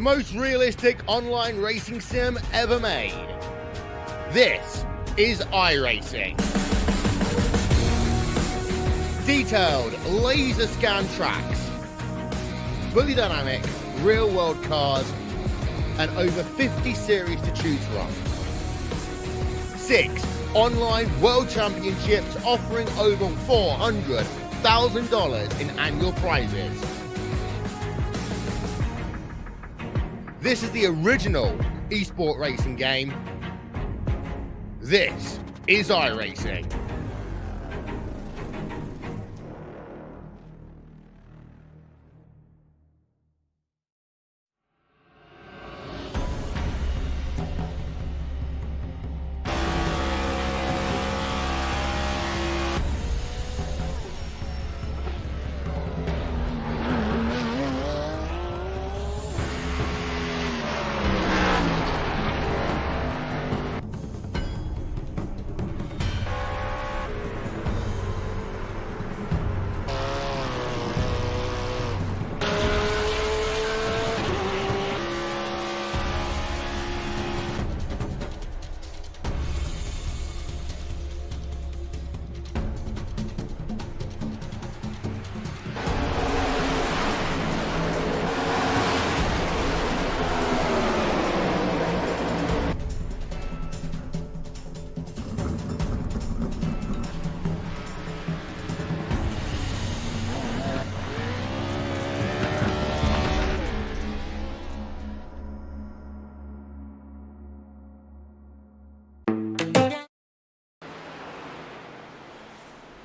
most realistic online racing sim ever made. This is iRacing. Detailed laser scan tracks, fully dynamic real world cars, and over 50 series to choose from. 6 online world championships offering over $400,000 in annual prizes. This is the original esport racing game. This is iRacing.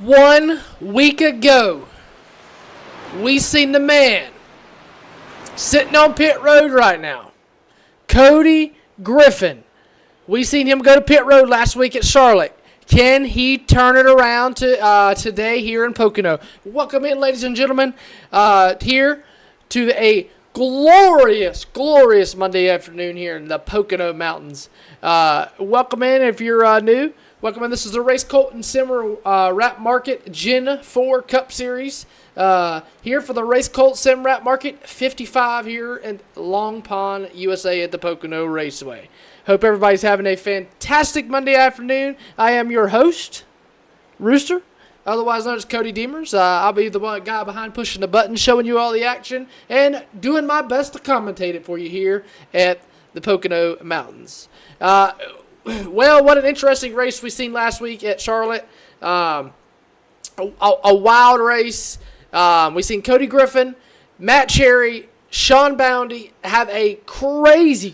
One week ago, we seen the man sitting on pit road right now, Cody Grffin. We seen him go to pit road last week at Charlotte. Can he turn it around to today here in Pocono? Welcome in, ladies and gentlemen, here to a glorious, glorious Monday afternoon here in the Pocono Mountains. Welcome in if you're new. Welcome in. This is the Racecult and SWM Rap Market Gen 4 Cup Series. Here for the Racecult Sim Rap Market 55 here in Long Pond, USA at the Pocono Raceway. Hope everybody's having a fantastic Monday afternoon. I am your host, Rooster, otherwise known as Cody Demers. I'll be the one guy behind pushing the button, showing you all the action, and doing my best to commentate it for you here at the Pocono Mountains. Well, what an interesting race we seen last week at Charlotte. A wild race. We seen Cody Grffin, Matt Cherry, Sean Boundy have a crazy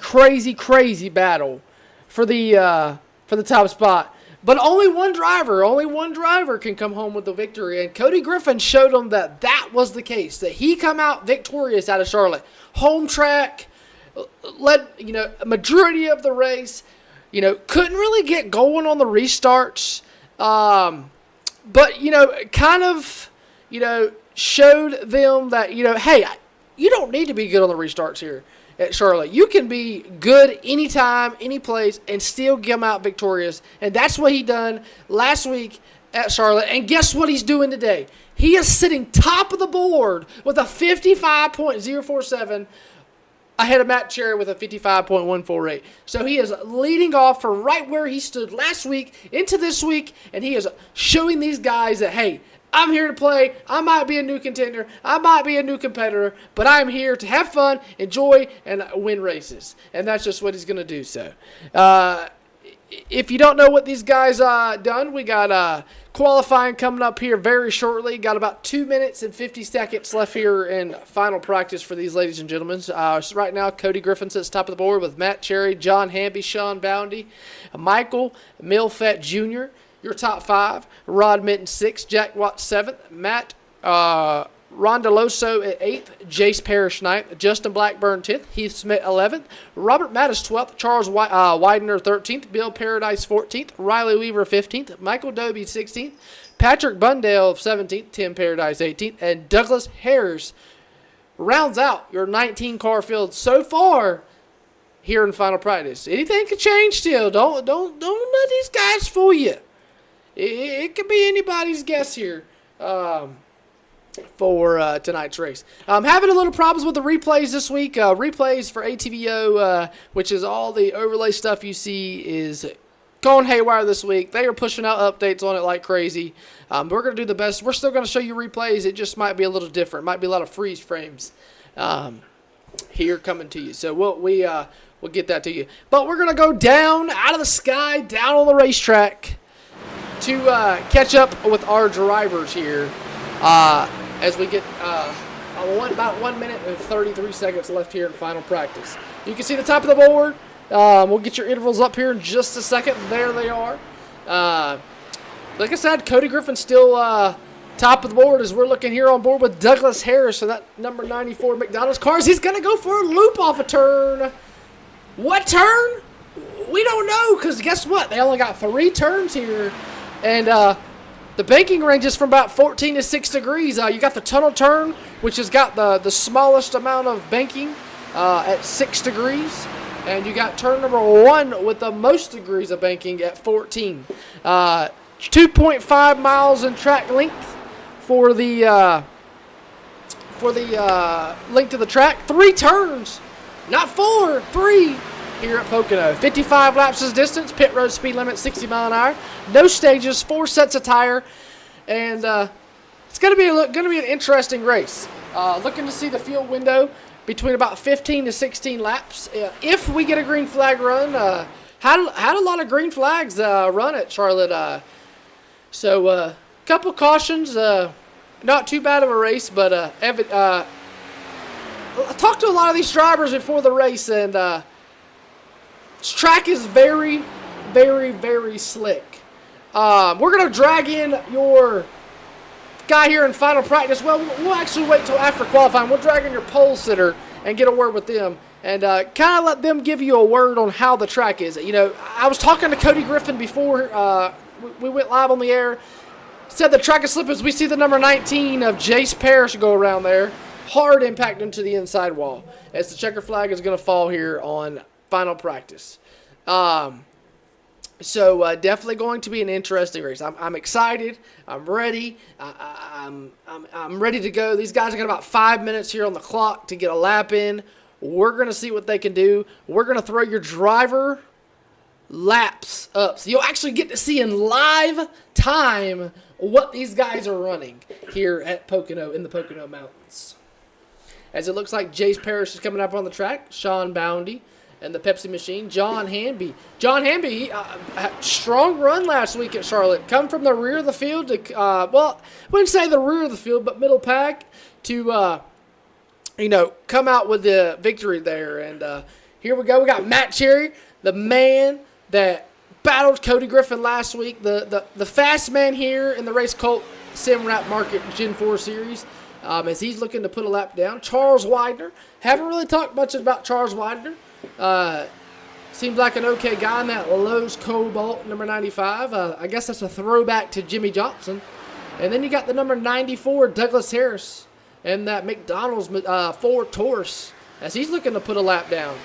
battle for the top spot. But only one driver can come home with the victory. And Cody Grffin showed them that was the case, that he come out victorious out of Charlotte. Home track, led a majority of the race. Couldn't really get going on the restarts. But, kind of, showed them that, hey, you don't need to be good on the restarts here at Charlotte. You can be good anytime, any place, and still come out victorious. And that's what he done last week at Charlotte. And guess what he's doing today? He is sitting top of the board with a 55.047 ahead of Matt Cherry with a 55.148. So he is leading off from right where he stood last week into this week, and he is showing these guys that, hey, I'm here to play. I might be a new contender. I might be a new competitor, but I'm here to have fun, enjoy, and win races. And that's just what he's going to do. So if you don't know what these guys done, we got qualifying coming up here very shortly. Got about 2 minutes and 50 seconds left here in final practice for these ladies and gentlemen. So right now, Cody Grffin sits top of the board with Matt Cherry, John Hamby, Sean Boundy, Michael Milfett Jr., your top 5, Rod Minton 6th, Jack Watts 7th, Matt Rondeloso at 8th, Jace Parrish 9th, Justin Blackburn 10th, Heath Smith 11th, Robert Mattis 12th, Charles Widener 13th, Bill Paradise 14th, Riley Weaver 15th, Michael Doby 16th, Patrick Bundale 17th, Tim Paradise 18th, and Douglas Harris rounds out your 19-car field so far here in final practice. Anything could change still. Don't let these guys fool you. It could be anybody's guess here. for tonight's race. Having a little problems with the replays this week. Replays for ATVO, which is all the overlay stuff you see, is going haywire this week. They are pushing out updates on it like crazy. We're going to do the best. We're still going to show you replays. It just might be a little different. Might be a lot of freeze frames here coming to you. So we'll get that to you. But we're going to go down out of the sky, down on the racetrack to catch up with our drivers here as we get about 1 minute and 33 seconds left here in final practice. You can see the top of the board. We'll get your intervals up here in just a second. There they are. Like I said, Cody Grffin still top of the board as we're looking here on board with Douglas Harris. So that number 94 McDonald's cars. He's going to go for a loop off a turn. What turn? We don't know, because guess what? They only got 3 turns here. And the banking range is from about 14 to 6 degrees. You got the tunnel turn, which has got the smallest amount of banking at 6 degrees. And you got turn number 1 with the most degrees of banking at 14. 2.5 miles in track length for the length of the track. 3 turns, not 4, 3 here at Pocono. 55 laps is distance. Pit road speed limit 60 mile an hour. No stages, 4 sets of tire, and it's going to be an interesting race. Looking to see the field window between about 15 to 16 laps. If we get a green flag run, had a lot of green flags run at Charlotte. So a couple cautions, not too bad of a race, but I talked to a lot of these drivers before the race, and this track is very, very, very slick. We're going to drag in your guy here in final practice. Well, we'll actually wait till after qualifying. We'll drag in your pole sitter and get a word with them and kind of let them give you a word on how the track is. You know, I was talking to Cody Grffin before we went live on the air. Said the track is slick as we see the number 19 of Jace Parrish go around there. Hard impact into the inside wall as the checker flag is going to fall here on final practice. So definitely going to be an interesting race. I'm excited. I'm ready. I'm ready to go. These guys have got about 5 minutes here on the clock to get a lap in. We're going to see what they can do. We're going to throw your driver laps up. So you'll actually get to see in live time what these guys are running here at Pocono in the Pocono Mountains. As it looks like Jace Parrish is coming up on the track. Sean Boundy and the Pepsi machine. John Hamby. John Hamby, strong run last week at Charlotte. Come from the rear of the field to, well, I wouldn't say the rear of the field, but middle pack to, come out with the victory there. And here we go. We got Matt Cherry, the man that battled Cody Grffin last week, the fast man here in the Racecult Sim Wrap Market Gen 4 Series. As he's looking to put a lap down. Charles Widener. Haven't really talked much about Charles Widener. Seems like an okay guy in that Lowe's Cobalt number 95. I guess that's a throwback to Jimmy Johnson. And then you got the number 94 Douglas Harris and that McDonald's Ford Taurus as he's looking to put a lap down.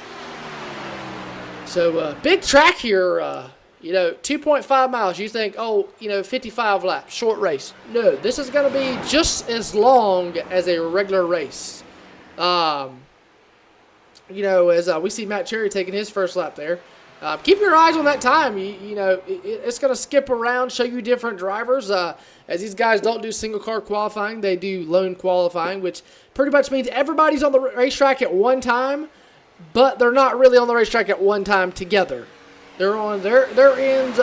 So big track here. 2.5 miles. You think, 55 laps, short race. No, this is going to be just as long as a regular race. As we see Matt Cherry taking his first lap there. Keep your eyes on that time. It's going to skip around, show you different drivers. As these guys don't do single car qualifying, they do lone qualifying, which pretty much means everybody's on the racetrack at one time, but they're not really on the racetrack at one time together. They're on their ends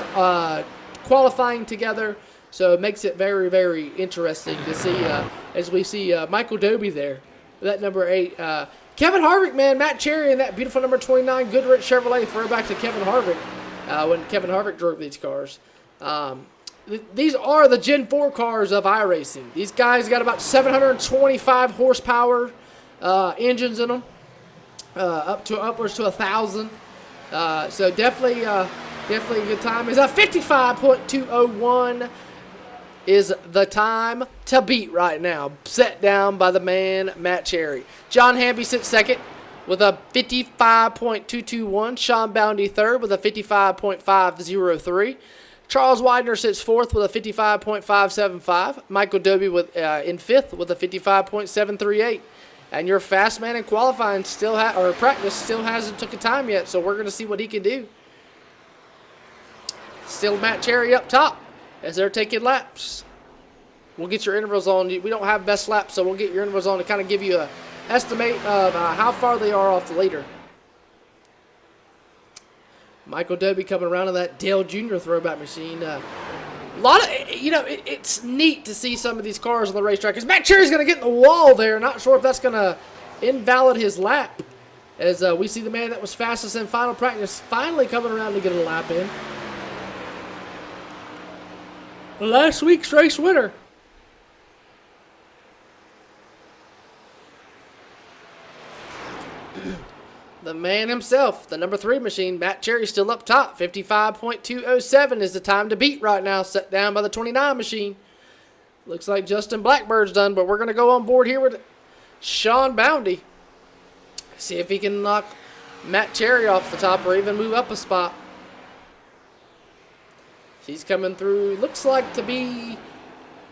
qualifying together, so it makes it very, very interesting to see as we see Michael Doby there, that number 8. Kevin Harvick, man, Matt Cherry and that beautiful number 29 Goodrich Chevrolet, throwback to Kevin Harvick when Kevin Harvick drove these cars. These are the Gen 4 cars of iRacing. These guys got about 725 horsepower engines in them, upwards to 1,000. So definitely a good time. Is a 55.201 is the time to beat right now. Set down by the man Matt Cherry. John Hamby sits second with a 55.221. Sean Boundy third with a 55.503. Charles Widener sits fourth with a 55.575. Michael Doby in fifth with a 55.738. And your fast man in qualifying practice still hasn't took a time yet, so we're going to see what he can do. Still Matt Cherry up top as they're taking laps. We'll get your intervals on. We don't have best laps, so we'll get your intervals on to kind of give you an estimate of how far they are off the leader. Michael Doby coming around in that Dale Jr. throwback machine. A lot of, it's neat to see some of these cars on the racetrack because Matt Cherry's going to get in the wall there. Not sure if that's going to invalid his lap as we see the man that was fastest in final practice finally coming around to get a lap in. Last week's race winner. The man himself, the number 3 machine, Matt Cherry, still up top. 55.207 is the time to beat right now, set down by the 29 machine. Looks like Justin Blackbird's done, but we're going to go on board here with Sean Boundy. See if he can knock Matt Cherry off the top or even move up a spot. He's coming through, looks like to be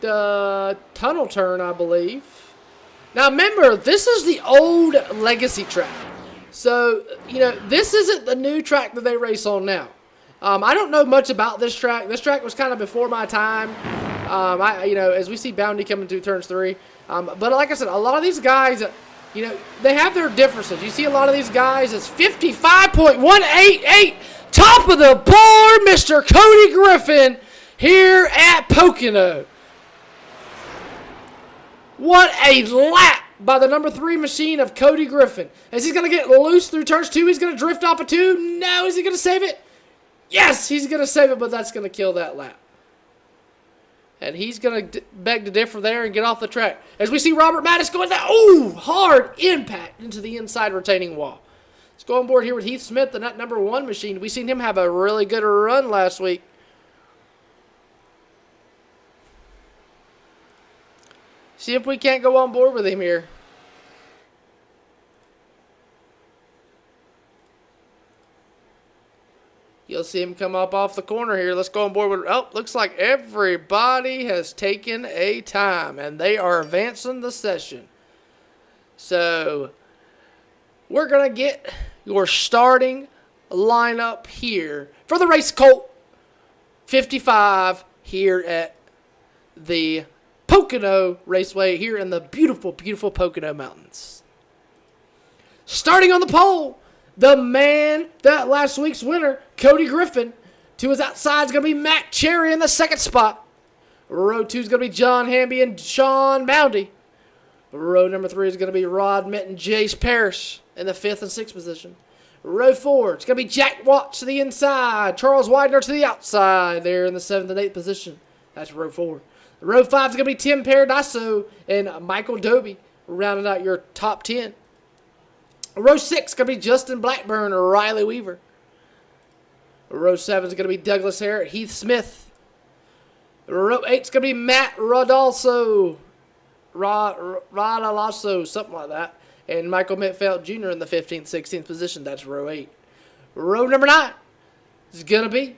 the tunnel turn, I believe. Now remember, this is the old Legacy track. So, this isn't the new track that they race on now. I don't know much about this track. This track was kind of before my time. As we see Boundy coming through turns 3. But like I said, a lot of these guys, they have their differences. You see a lot of these guys, it's 55.188. Top of the board, Mr. Cody Grffin here at Pocono. What a lap by the number 3 machine of Cody Grffin. Is he going to get loose through turns 2? He's going to drift off of 2. No, is he going to save it? Yes, he's going to save it, but that's going to kill that lap. And he's going to beg to differ there and get off the track. As we see Robert Mattis going that, hard impact into the inside retaining wall. Let's go on board here with Heath Smith, the number 1 machine. We seen him have a really good run last week. See if we can't go on board with him here. You'll see him come up off the corner here. Let's go on board with, looks like everybody has taken a time, and they are advancing the session. So, we're going to get your starting lineup here for the Racecult 55 here at the Pocono Raceway here in the beautiful, beautiful Pocono Mountains. Starting on the pole, the man that last week's winner, Cody Grffin. To his outside is going to be Matt Cherry in the second spot. Row 2 is going to be John Hamby and Sean Boundy. Row number 3 is going to be Rod Mitt and Jace Parrish in the 5th and 6th position. Row 4, it's going to be Jack Watts to the inside, Charles Widener to the outside there in the 7th and 8th position. That's row 4. Row 5 is going to be Tim Paradiso and Michael Doby rounding out your top 10. Row 6 is going to be Justin Blackburn or Riley Weaver. Row 7 is going to be Douglas Harrett, Heath Smith. Row 8 is going to be Matt Rodolso, something like that. And Michael Mitfeld Jr. in the 15th, 16th position. That's row 8. Row number 9 is going to be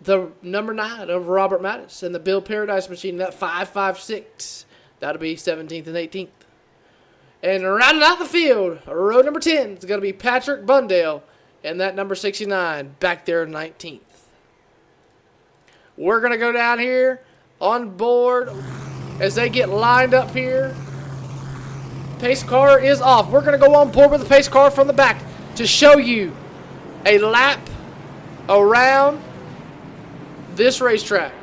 the number 9 of Robert Mattis and the Bill Paradise machine, that 556. That'll be 17th and 18th. And rounding out the field, row number 10 is going to be Patrick Bundale and that number 69 back there 19th. We're going to go down here on board as they get lined up here. Pace car is off. We're going to go on board with the pace car from the back to show you a lap around this racetrack.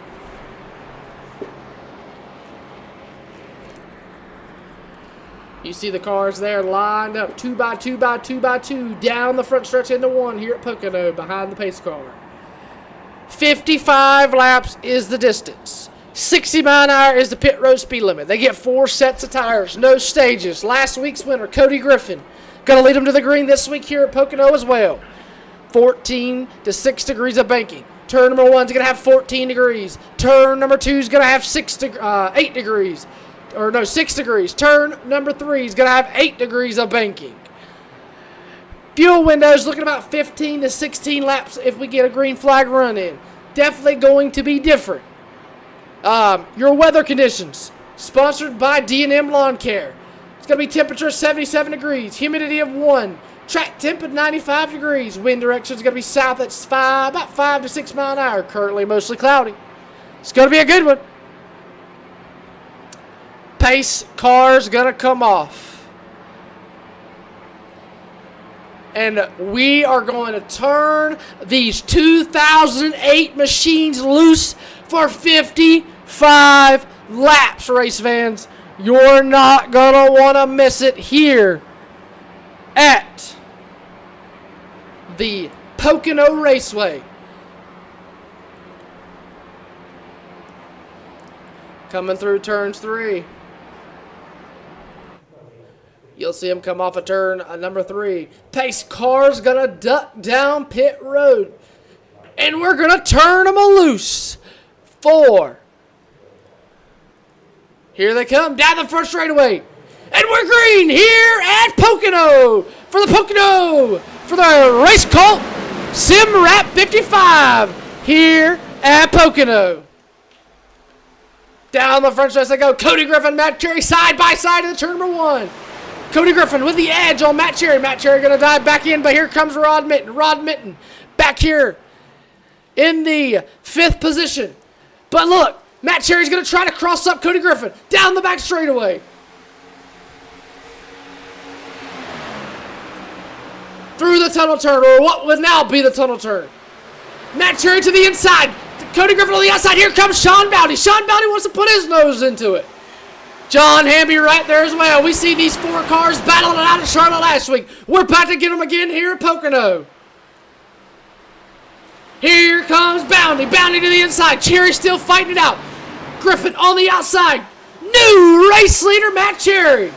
You see the cars there lined up 2 by 2 by 2 by 2 down the front stretch into 1 here at Pocono behind the pace car. 55 laps is the distance. 60 mile an hour is the pit road speed limit. They get 4 sets of tires, no stages. Last week's winner, Cody Grffin, going to lead them to the green this week here at Pocono as well. 14 to 6 degrees of banking. Turn number 1 is going to have 14 degrees. Turn number 2 is going to have 8 degrees. Or no, 6 degrees. Turn number 3 is going to have 8 degrees of banking. Fuel windows looking about 15 to 16 laps if we get a green flag run in. definitely going to be different. Your weather conditions, sponsored by D&M Lawn Care. It's going to be temperature 77 degrees, humidity of 1, track temp at 95 degrees. Wind direction is going to be south at about 5 to 6 mile an hour. Currently mostly cloudy. It's going to be a good one. Pace car's going to come off. And we are going to turn these 2008 machines loose for 55 laps, race fans. You're not going to want to miss it here at the Pocono Raceway. Coming through turns 3. You'll see him come off a turn number 3. Pace car's going to duck down pit road. And we're going to turn them loose. 4. Here they come down the first straightaway. And we're green here at Pocono. For the Pocono. For the Racecult Sim Wrap 55. Here at Pocono. Down the front stretch they go. Cody Grffin, Matt Cherry side by side in the turn number 1. Cody Grffin with the edge on Matt Cherry. Matt Cherry going to dive back in, but here comes Rod Mitten. Rod Mitten back here in the 5th position. But look, Matt Cherry's going to try to cross up Cody Grffin down the back straightaway. Through the tunnel turn, or what would now be the tunnel turn. Matt Cherry to the inside. Cody Grffin on the outside. Here comes Sean Boundy. Sean Boundy wants to put his nose into it. John Hamby right there as well. We see these 4 cars battling it out in Charlotte last week. We're about to get them again here at Pocono. Here comes Boundy. Boundy to the inside. Cherry still fighting it out. Grffin on the outside. New race leader, Matt Cherry.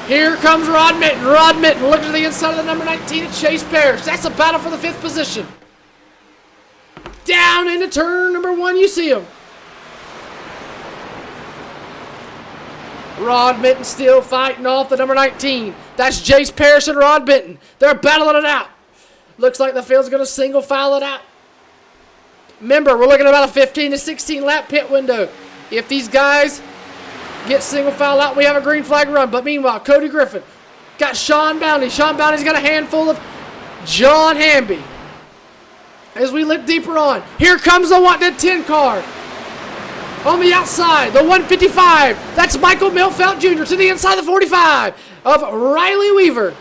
Here comes Rod Mitten. Rod Mitten looking to the inside of the number 19 at Chase Parrish. That's a battle for the 5th position. Down into turn number 1, you see him. Rod Mitten still fighting off the number 19. That's Chase Parrish and Rod Mitten. They're battling it out. Looks like the field's going to single file it out. Remember, we're looking at about a 15 to 16 lap pit window. If these guys get single file out, we have a green flag run. But meanwhile, Cody Grffin got Sean Boundy. Sean Boundy's got a handful of John Hamby. As we look deeper on, here comes the 10 car. On the outside, the 155. That's Michael Milfelt Jr. to the inside of the 45 of Riley Weaver.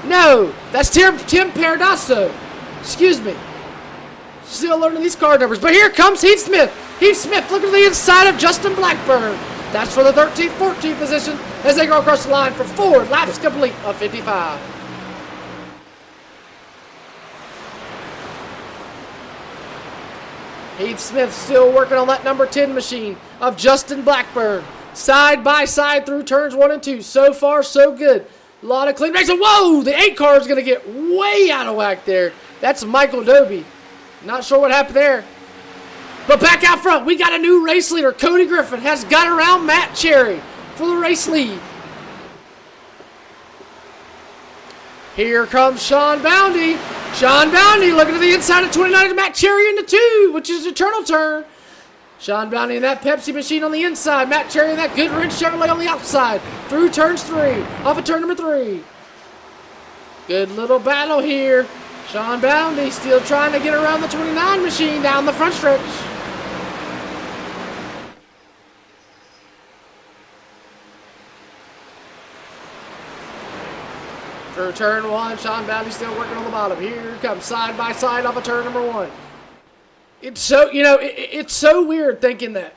No, that's Tim Paradasso. Excuse me. Still learning these car numbers. But here comes Heath Smith. Heath Smith looking to the inside of Justin Blackburn. That's for the 13th, 14th position as they go across the line for 4 laps complete of 55. Heath Smith still working on that number 10 machine of Justin Blackburn. Side by side through turns 1 and 2. So far, so good. A lot of clean racing. Whoa! The 8 car is going to get way out of whack there. That's Michael Doby. Not sure what happened there. But back out front, we got a new race leader. Cody Grffin has got around Matt Cherry for the race lead. Here comes Sean Boundy. Sean Boundy looking to the inside of 29 to Matt Cherry into 2, which is a turtle turn. Sean Boundy in that Pepsi machine on the inside. Matt Cherry in that Goodwrench Chevrolet on the outside. Through turns 3. Off of turn number 3. Good little battle here. Sean Boundy still trying to get around the 29 machine down the front stretch. Through turn 1, Sean Boundy still working on the bottom. Here comes side by side off of turn number 1. It's so, it's so weird thinking that,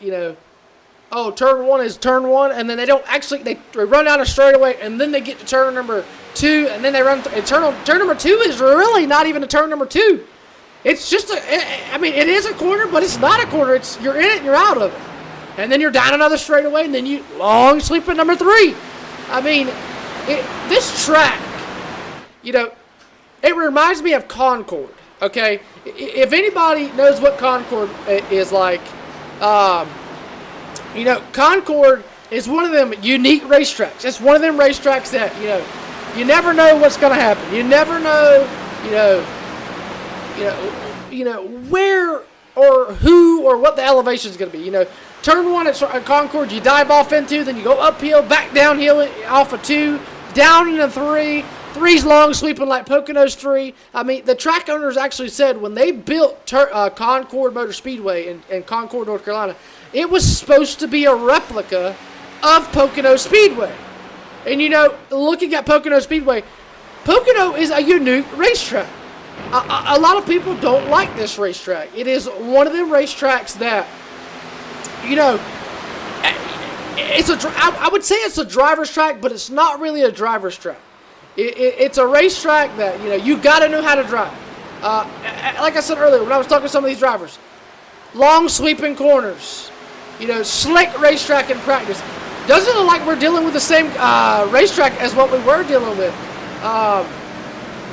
oh, turn 1 is turn 1, and then they don't actually, they run down a straightaway, and then they get to turn number 2, and then they run, turn number 2 is really not even a turn number 2. It's just it is a corner, but it's not a corner. You're in it and you're out of it. And then you're down another straightaway, and then you long sweep at number 3. This track, it reminds me of Concord, okay? If anybody knows what Concord is like, Concord is one of them unique racetracks. It's one of them racetracks that, you never know what's going to happen. You never know, where or who or what the elevation is going to be. Turn 1 at Concord, you dive off into, then you go uphill, back downhill off of 2, down into 3. 3's long, sweeping like Pocono's 3. I mean, the track owners actually said when they built Concord Motor Speedway in Concord, North Carolina, it was supposed to be a replica of Pocono Speedway. And, looking at Pocono Speedway, Pocono is a unique racetrack. A lot of people don't like this racetrack. It is one of them racetracks that, I would say it's a driver's track, but it's not really a driver's track. It's a racetrack that, you got to know how to drive. Like I said earlier, when I was talking to some of these drivers, long sweeping corners, slick racetrack in practice. Doesn't look like we're dealing with the same racetrack as what we were dealing with.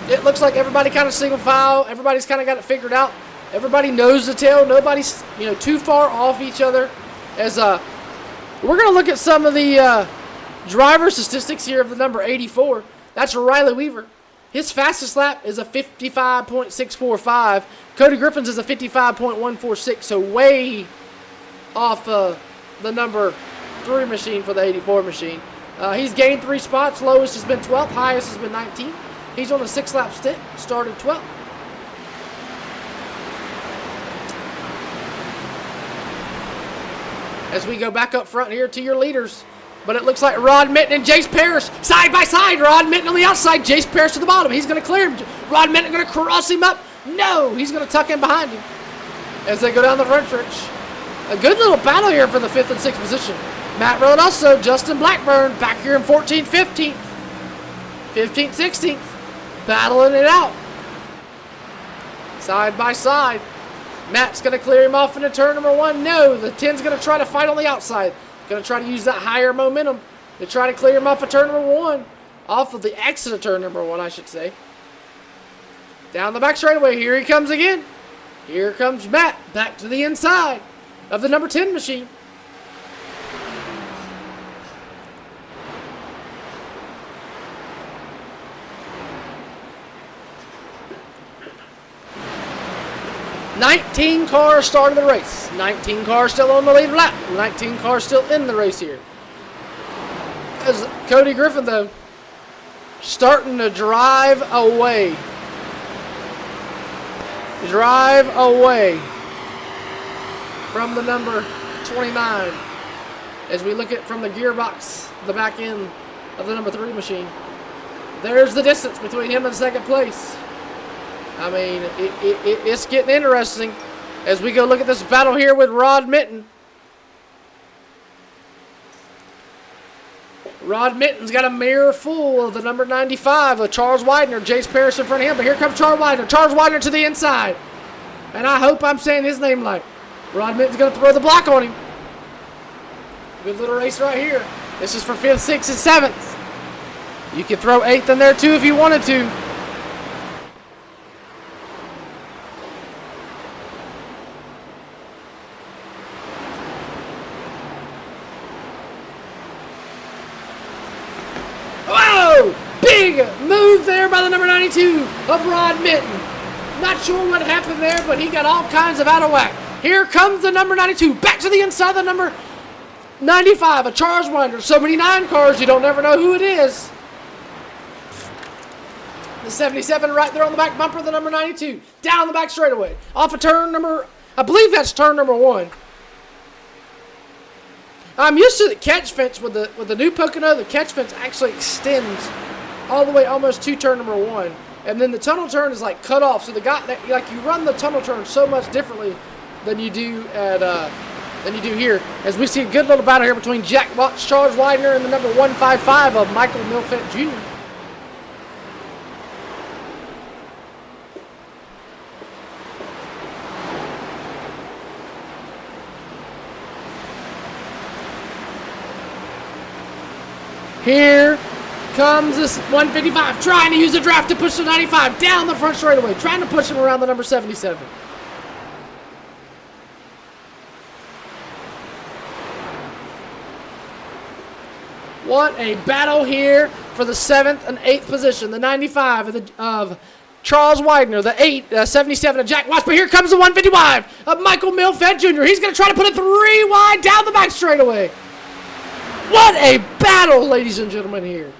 It looks like everybody kind of single file. Everybody's kind of got it figured out. Everybody knows the tail. Nobody's, too far off each other. As we're going to look at some of the driver statistics here of the number 84. That's Riley Weaver. His fastest lap is a 55.645. Cody Griffin's is a 55.146. So way off the number 3 machine for the 84 machine. He's gained 3 spots. Lowest has been 12th. Highest has been 19th. He's on a 6-lap stint. Started 12th. As we go back up front here to your leaders. But it looks like Rod Mitten and Jace Parrish side by side. Rod Mitten on the outside. Jace Parrish to the bottom. He's going to clear him. Rod Mitten going to cross him up. No, he's going to tuck in behind him as they go down the front stretch. A good little battle here for the 5th and 6th position. Matt Rodosso, Justin Blackburn back here in 14th, 15th. 15th, 16th. Battling it out. Side by side. Matt's going to clear him off into turn number 1. No, the 10's going to try to fight on the outside. Going to try to use that higher momentum to try to clear him off of turn number 1. Off of the exit of turn number 1, I should say. Down the back straightaway. Here he comes again. Here comes Matt back to the inside of the number 10 machine. $19 cars started the race. 19 cars still on the lead lap. 19 cars still in the race here. As Cody Grffin, though, starting to drive away. Drive away from the number 29. As we look at from the gearbox, the back end of the number 3 machine. There's the distance between him and second place. I mean, it's getting interesting as we go look at this battle here with Rod Mitten. Rod Mitten's got a mirror full of the number 95 of Charles Widener. Jace Parrish in front of him, but here comes Charles Widener. Charles Widener to the inside. And I hope I'm saying his name right. Rod Mitten's going to throw the block on him. Good little race right here. This is for 5th, 6th, and 7th. You could throw 8th in there too if you wanted to. Big move there by the number 92 of Rod Mitten. Not sure what happened there, but he got all kinds of out of whack. Here comes the number 92. Back to the inside, the number 95, a Charles Winder. So many 9 cars, you don't never know who it is. The 77 right there on the back bumper, the number 92. Down the back straightaway. Off of turn number, I believe that's turn number 1. I'm used to the catch fence with the new Pocono. The catch fence actually extends all the way almost to turn number 1, and then the tunnel turn is like cut off. So the guy that you run the tunnel turn so much differently than you do here. As we see a good little battle here between Jack Watts, Charles Widener, and the number 155 of Michael Milfett Jr. Here comes this 155, trying to use the draft to push the 95 down the front straightaway, trying to push him around the number 77. What a battle here for the 7th and 8th position. The 95 of Charles Widener. The 77 of Jack Watts. But here comes the 155 of Michael Milfett Jr. He's going to try to put it 3 wide down the back straightaway. What a battle, ladies and gentlemen, here.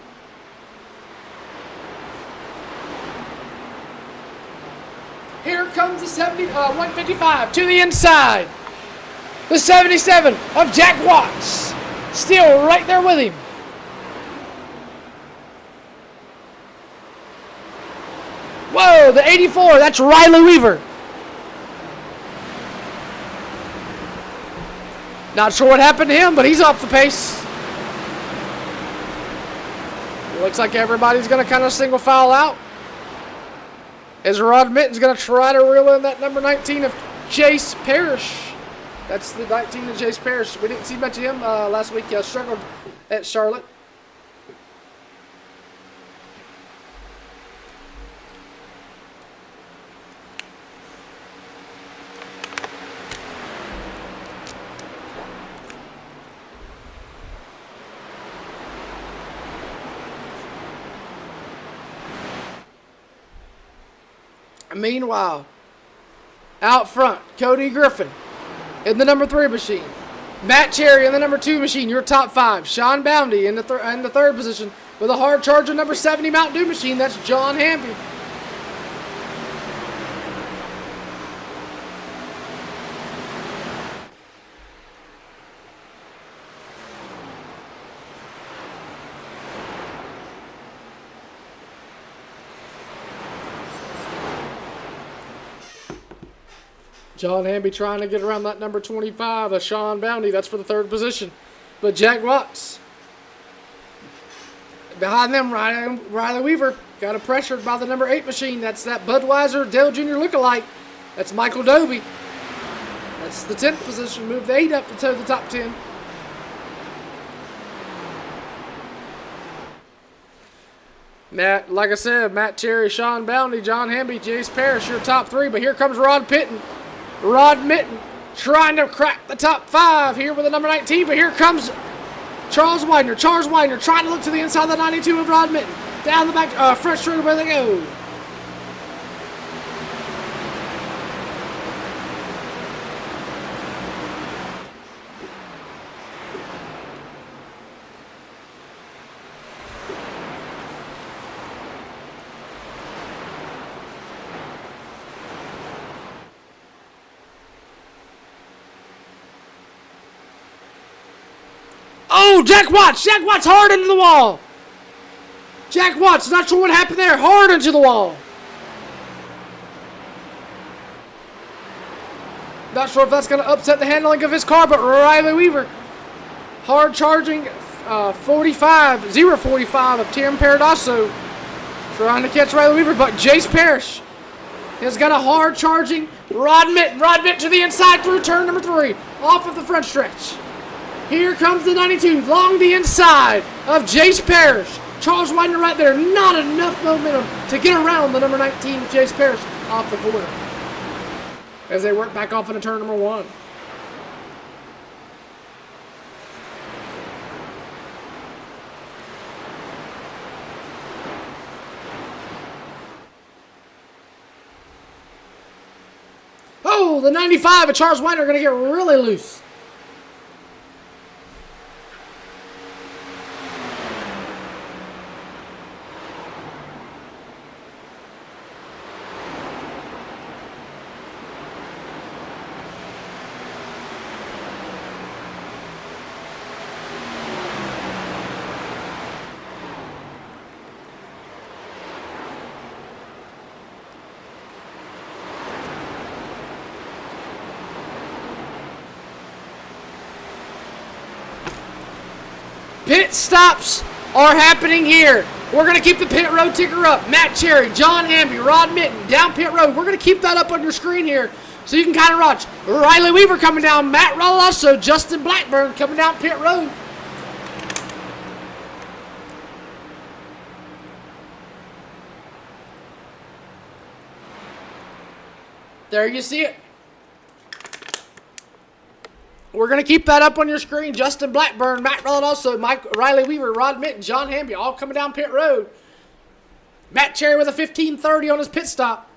Here comes the 155 to the inside. The 77 of Jack Watts. Still right there with him. Whoa, the 84, that's Riley Weaver. Not sure what happened to him, but he's off the pace. It looks like everybody's going to kind of single file out. As Rod Mitten's going to try to reel in that number 19 of Chase Parrish. That's the 19 of Chase Parrish. We didn't see much of him last week. Struggled at Charlotte. Meanwhile, out front, Cody Grffin in the number 3 machine. Matt Cherry in the number 2 machine, your top 5. Sean Boundy in the 3rd position with a hard charger number 70 Mountain Dew machine. That's John Hamby. John Hamby trying to get around that number 25 of Sean Boundy. That's for the 3rd position. But Jack Watts. Behind them, Riley Weaver. Got it pressured by the number 8 machine. That's that Budweiser Dale Jr. lookalike. That's Michael Doby. That's the 10th position. Move the 8 up to toe the top 10. Like I said, Matt Cherry, Sean Boundy, John Hamby, Chase Parrish, your top 3. But here comes Rod Mitten trying to crack the top 5 here with the number 19. But here comes Charles Widener. Charles Widener trying to look to the inside of the 92 of Rod Mitten. Down the back, front straight where they go. Oh, Jack Watts hard into the wall. Jack Watts, not sure what happened there. Hard into the wall. Not sure if that's going to upset the handling of his car, but Riley Weaver, hard charging 045 of Tim Paradiso, trying to catch Riley Weaver, but Jace Parrish has got a hard charging Rod Mitten to the inside through turn number 3, off of the front stretch. Here comes the 92, along the inside of Jace Parrish. Charles Widener right there, not enough momentum to get around the number 19 of Jace Parrish off the corner as they work back off into turn number 1. Oh, the 95 of Charles Widener are going to get really loose. Pit stops are happening here. We're going to keep the pit road ticker up. Matt Cherry, John Hamby, Rod Mitten, down pit road. We're going to keep that up on your screen here so you can kind of watch. Riley Weaver coming down, Matt Rolosso, Justin Blackburn coming down pit road. There you see it. We're going to keep that up on your screen. Justin Blackburn, Matt Rolosso, Riley Weaver, Rod Mitten, John Hamby, all coming down pit road. Matt Cherry with a 15:30 on his pit stop.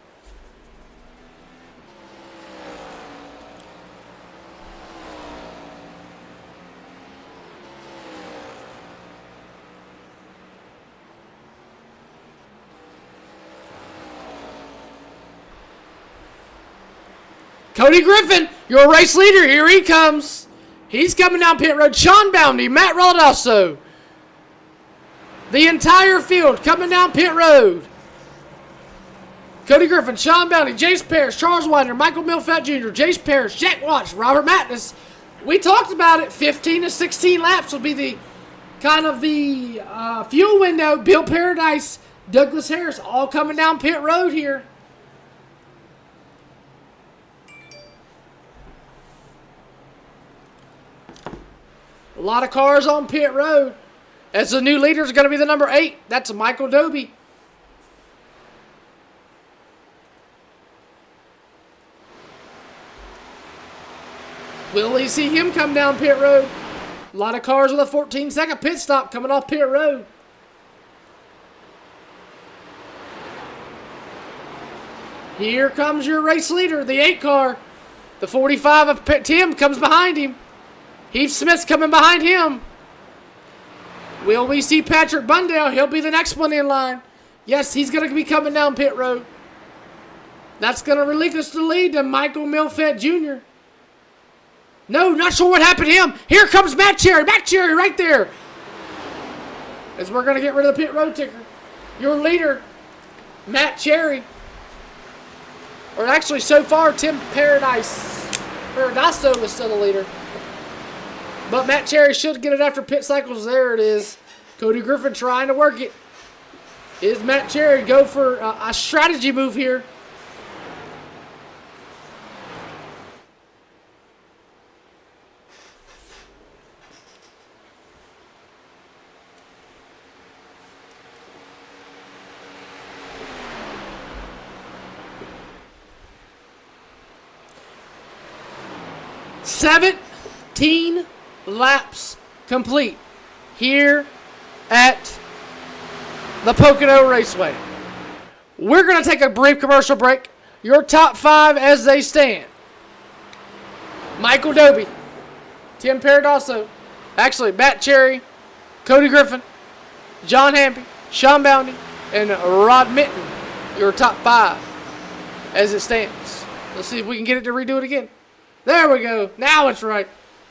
Cody Grffin, your race leader, here he comes. He's coming down pit road. Sean Boundy, Matt Roldasso. The entire field coming down pit road. Cody Grffin, Sean Boundy, Jace Parrish, Charles Widener, Michael Milfett Jr., Jace Parrish, Jack Watts, Robert Matness. We talked about it. 15 to 16 laps will be the kind of the fuel window. Bill Paradise, Douglas Harris, all coming down pit road here. A lot of cars on pit road. As the new leader is going to be the number 8. That's Michael Doby. Will we see him come down pit road? A lot of cars with a 14-second pit stop coming off pit road. Here comes your race leader, the 8 car. The 45 of Tim comes behind him. Heath Smith's coming behind him. Will we see Patrick Bundale? He'll be the next one in line. Yes, he's going to be coming down pit road. That's going to relinquish the lead to Michael Milfett Jr. No, not sure what happened to him. Here comes Matt Cherry. Matt Cherry right there. As we're going to get rid of the pit road ticker. Your leader, Matt Cherry. Or actually, so far, Tim Paradiso is still the leader. But Matt Cherry should get it after pit cycles. There it is. Cody Grffin trying to work it. Is Matt Cherry go for a strategy move here? $17 laps complete here at the Pocono Raceway. We're going to take a brief commercial break. Your top 5 as they stand. Michael Doby, Tim Paradiso, actually Matt Cherry, Cody Grffin, John Hamby, Sean Boundy, and Rod Mitten. Your top 5 as it stands. Let's see if we can get it to redo it again. There we go. Now it's right.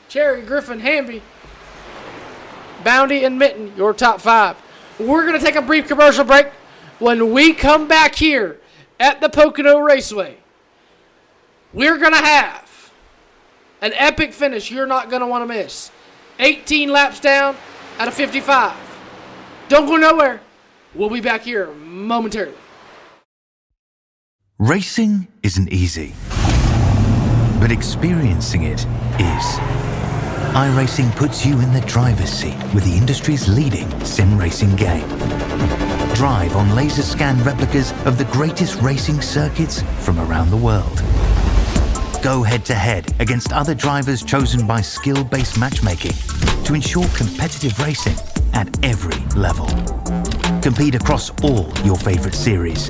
Cherry, Grffin, Hamby, Boundy, and Mitten, your top 5. We're going to take a brief commercial break. When we come back here at the Pocono Raceway, we're going to have an epic finish you're not going to want to miss. 18 laps down out of 55. Don't go nowhere. We'll be back here momentarily. Racing isn't easy, but experiencing it is. iRacing puts you in the driver's seat with the industry's leading sim racing game. Drive on laser scan replicas of the greatest racing circuits from around the world. Go head-to-head against other drivers chosen by skill-based matchmaking to ensure competitive racing at every level. Compete across all your favorite series.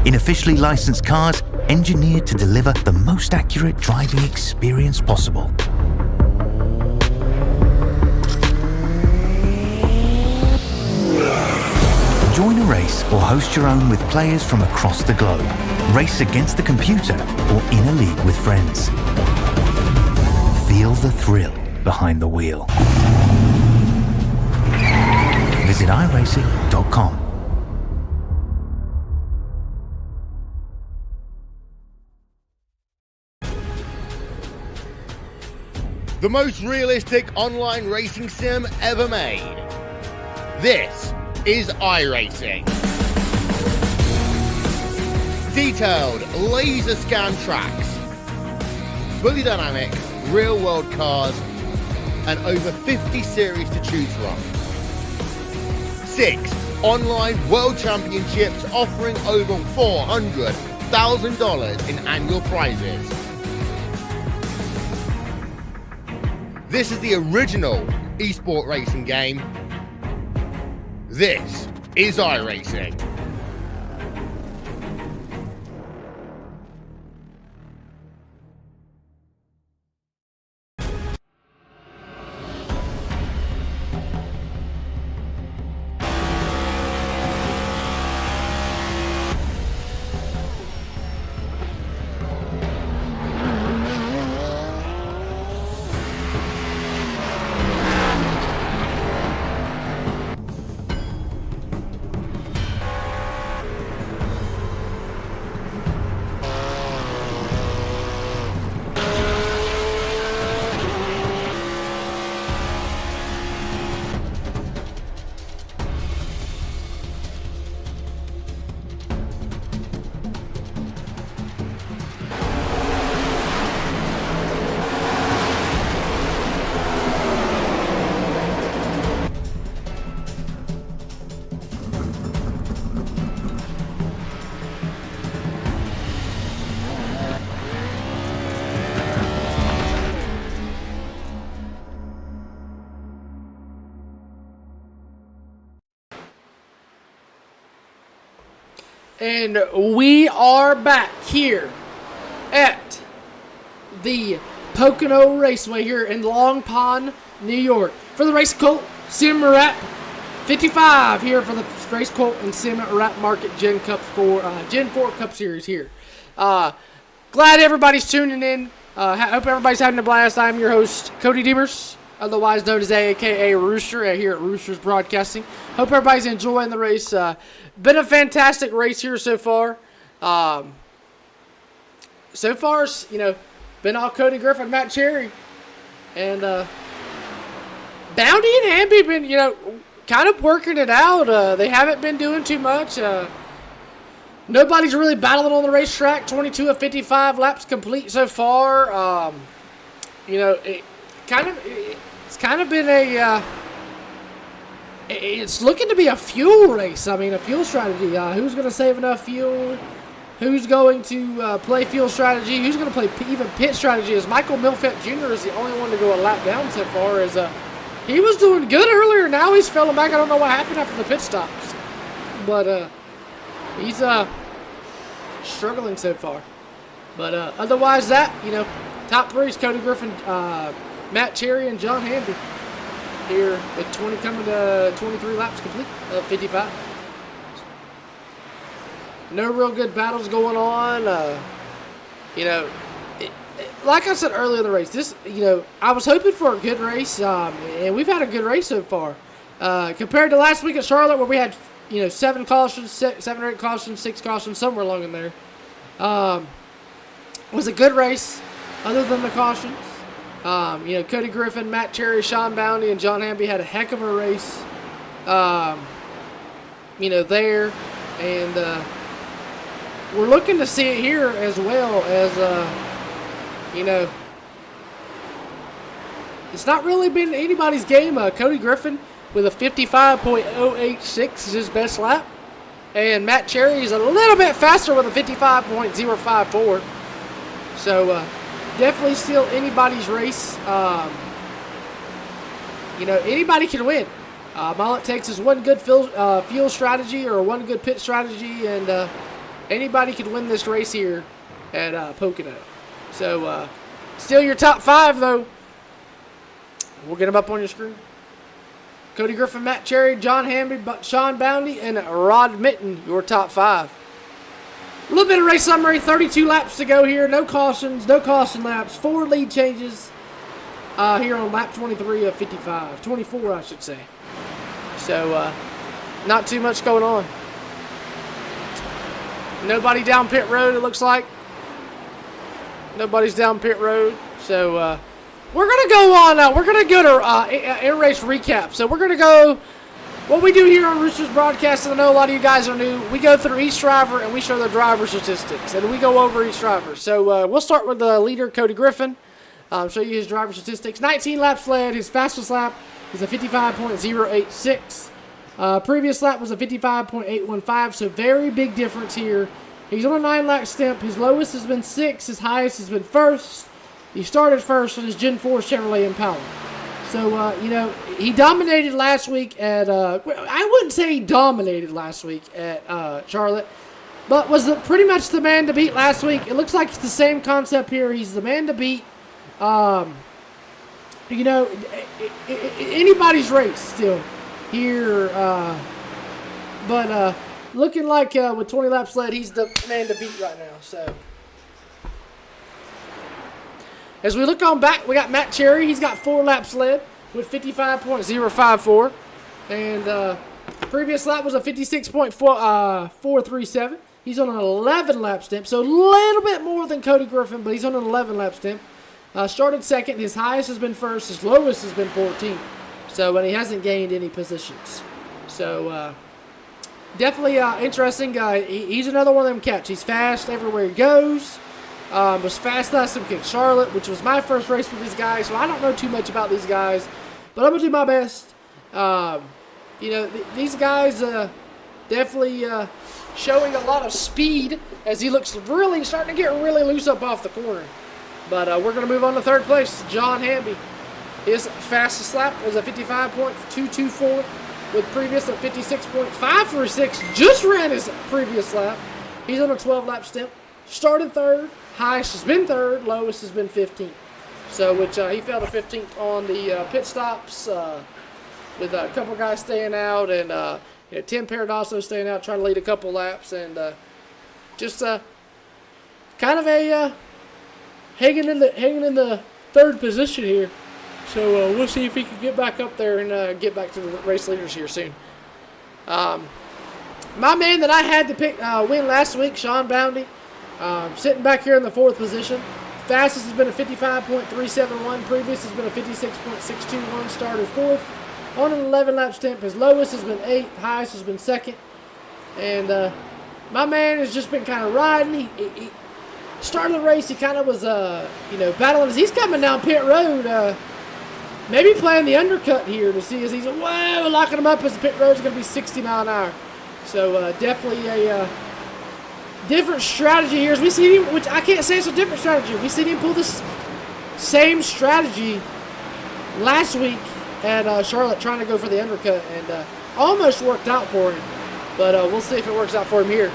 In officially licensed cars, engineered to deliver the most accurate driving experience possible. Join a race or host your own with players from across the globe. Race against the computer or in a league with friends. Feel the thrill behind the wheel. Visit iRacing.com. The most realistic online racing sim ever made. This is iRacing. Detailed laser scan tracks, fully dynamic real world cars, and over 50 series to choose from. 6 online world championships offering over $400,000 in annual prizes. This is the original esport racing game. This is iRacing. And we are back here at the Pocono Raceway here in Long Pond, New York for the Racecult Sim Wrap 55 here for the Racecult and Sim Wrap Market Gen Cup for Gen 4 Cup Series here. Glad everybody's tuning in. Hope everybody's having a blast. I'm your host, Cody Demers, otherwise known as AKA Rooster here at Roosters Broadcasting. Hope everybody's enjoying the race. Been a fantastic race here so far. So far, you know, been all Cody Grffin, Matt Cherry, and Boundy and Hamby been, you know, kind of working it out. They haven't been doing too much. Nobody's really battling on the racetrack. 22 of 55 laps complete so far. You know, it's kind of been a. It's looking to be a fuel race. I mean, a fuel strategy. Who's going to save enough fuel? Who's going to play fuel strategy? Who's going to play even pit strategy? As Michael Milfett Jr. is the only one to go a lap down so far. As he was doing good earlier, now he's falling back. I don't know what happened after the pit stops, but he's struggling so far. But otherwise, that, you know, top three is Cody Grffin, Matt Cherry, and John Hamby. Here at 20, coming to 23 laps complete of 55. No real good battles going on. You know, like I said earlier in the race, this, you know, I was hoping for a good race, and we've had a good race so far. Compared to last week at Charlotte, where we had, you know, 7 or 8 cautions, 6 cautions, somewhere along in there. It was a good race, other than the cautions. You know, Cody Grffin, Matt Cherry, Sean Boundy, and John Hamby had a heck of a race, you know, there. And we're looking to see it here as well as, you know, it's not really been anybody's game. Cody Grffin with a 55.086 is his best lap. And Matt Cherry is a little bit faster with a 55.054. So, definitely still anybody's race. You know, anybody can win. All it takes is one good fuel strategy or one good pit strategy, and anybody can win this race here at Pocono. So, still your top 5, though. We'll get them up on your screen. Cody Grffin, Matt Cherry, John Hamby, Sean Boundy, and Rod Mitten, your top 5. A little bit of race summary, 32 laps to go here. No cautions, no caution laps. 4 lead changes here on lap 23 of 55. 24, I should say. So, not too much going on. Nobody down pit road, it looks like. Nobody's down pit road. So, we're going to go on, we're going to go to in-race recap. So, we're going to go. What we do here on Roosters Broadcast, and I know a lot of you guys are new, we go through each driver and we show their driver statistics, and we go over each driver. So we'll start with the leader, Cody Grffin, show you his driver statistics. 19 laps led, his fastest lap is a 55.086. Previous lap was a 55.815, so very big difference here. He's on a 9-lap stint. His lowest has been 6, his highest has been first. He started first on his Gen 4 Chevrolet Impala. So, he dominated last week at, I wouldn't say he dominated last week at Charlotte, but was pretty much the man to beat last week. It looks like it's the same concept here. He's the man to beat. Anybody's race still here. But looking like with 20 laps led, he's the man to beat right now. So as we look on back, we got Matt Cherry. He's got 4 laps led with 55.054. And previous lap was a 56.437. He's on an 11 lap stint, so a little bit more than Cody Grffin, but he's on an 11 lap stint. Started second. His highest has been first. His lowest has been 14. So, and he hasn't gained any positions. So, definitely interesting guy. He's another one of them cats. He's fast everywhere he goes. Was fast last week at Charlotte, which was my first race with these guys, so I don't know too much about these guys, but I'm going to do my best. These guys definitely showing a lot of speed as he looks starting to get really loose up off the corner. But we're going to move on to third place. John Hamby. His fastest lap was a 55.224 with previous of 56.546. Just ran his previous lap. He's on a 12-lap stint. Started third. Highest has been third. Lowest has been 15th. So, which he fell to 15th on the pit stops with a couple guys staying out and Tim Paradiso staying out, trying to lead a couple laps, and just kind of a hanging in the third position here. So we'll see if he can get back up there and get back to the race leaders here soon. My man that I had to pick win last week, Sean Boundy, sitting back here in the 4th position. Fastest has been a 55.371. Previous has been a 56.621. Started 4th on an 11-lap stint. His lowest has been 8th. Highest has been 2nd. And my man has just been kind of riding. He started the race. He kind of was, battling as he's coming down pit road. Maybe playing the undercut here to see as he's, locking him up as the pit road is going to be 60 mile an hour. So definitely a different strategy here. As we see him, which I can't say it's a different strategy. We seen him pull this same strategy last week at Charlotte, trying to go for the undercut, and almost worked out for him. But we'll see if it works out for him here.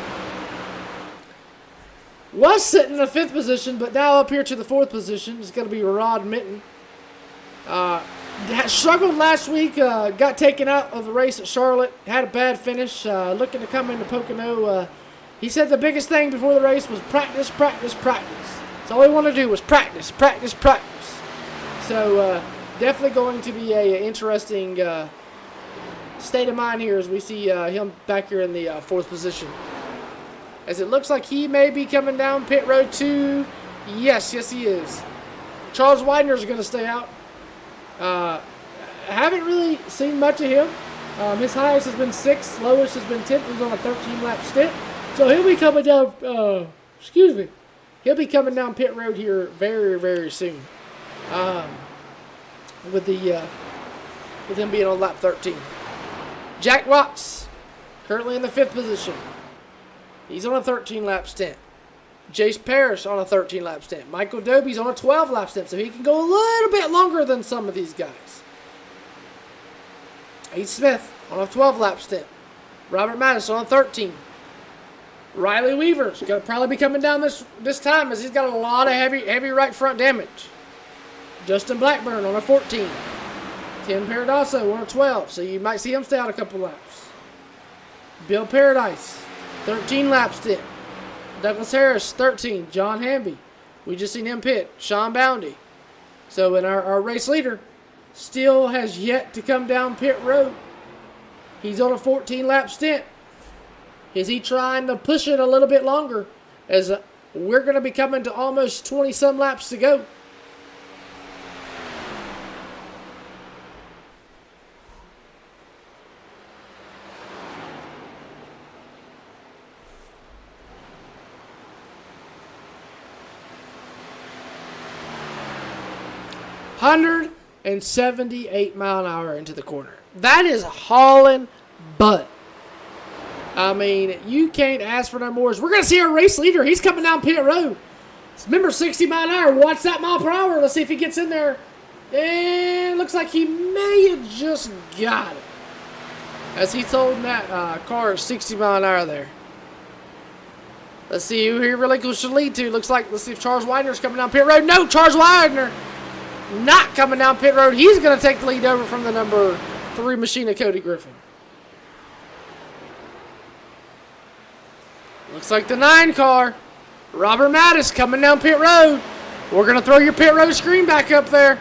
Was sitting in the 5th position, but now up here to the 4th position is going to be Rod Minton. Struggled last week, got taken out of the race at Charlotte, had a bad finish, looking to come into Pocono. He said the biggest thing before the race was practice, practice, practice. That's all he wanted to do was practice, practice, practice. So definitely going to be a interesting state of mind here as we see him back here in the 4th position. As it looks like he may be coming down pit road 2. Yes, he is. Charles Widener is going to stay out. I haven't really seen much of him. His highest has been 6th, lowest has been 10th. He's on a 13-lap stint. So he'll be coming down, he'll be coming down pit road here very, very soon. With him being on lap 13. Jack Watts, currently in the 5th position. He's on a 13-lap stint. Jace Parrish on a 13-lap stint. Michael Doby's on a 12-lap stint, so he can go a little bit longer than some of these guys. Heath Smith on a 12-lap stint. Robert Mattis on a 13. Riley Weaver's going to probably be coming down this time as he's got a lot of heavy right front damage. Justin Blackburn on a 14. Tim Paradiso on a 12, so you might see him stay out a couple laps. Bill Paradise, 13-lap stint. Douglas Harris, 13. John Hamby. We just seen him pit. Sean Boundy. So, and our race leader still has yet to come down pit road. He's on a 14-lap stint. Is he trying to push it a little bit longer? As we're going to be coming to almost 20-some laps to go. $178 mile an hour into the corner. That is hauling butt. I mean, you can't ask for no more. We're going to see our race leader. He's coming down pit road. Remember, 60 mile an hour. Watch that mile per hour. Let's see if he gets in there And looks like he may have just got it. As he's holding that car at 60 mile an hour there. Let's see who he relinquished the lead to. Looks like, let's see if Charles Widener's coming down pit road. No, Charles Widener not coming down pit road. He's going to take the lead over from the number 3 machine of Cody Grffin. Looks like the 9 car. Robert Mattis coming down pit road. We're going to throw your pit road screen back up there.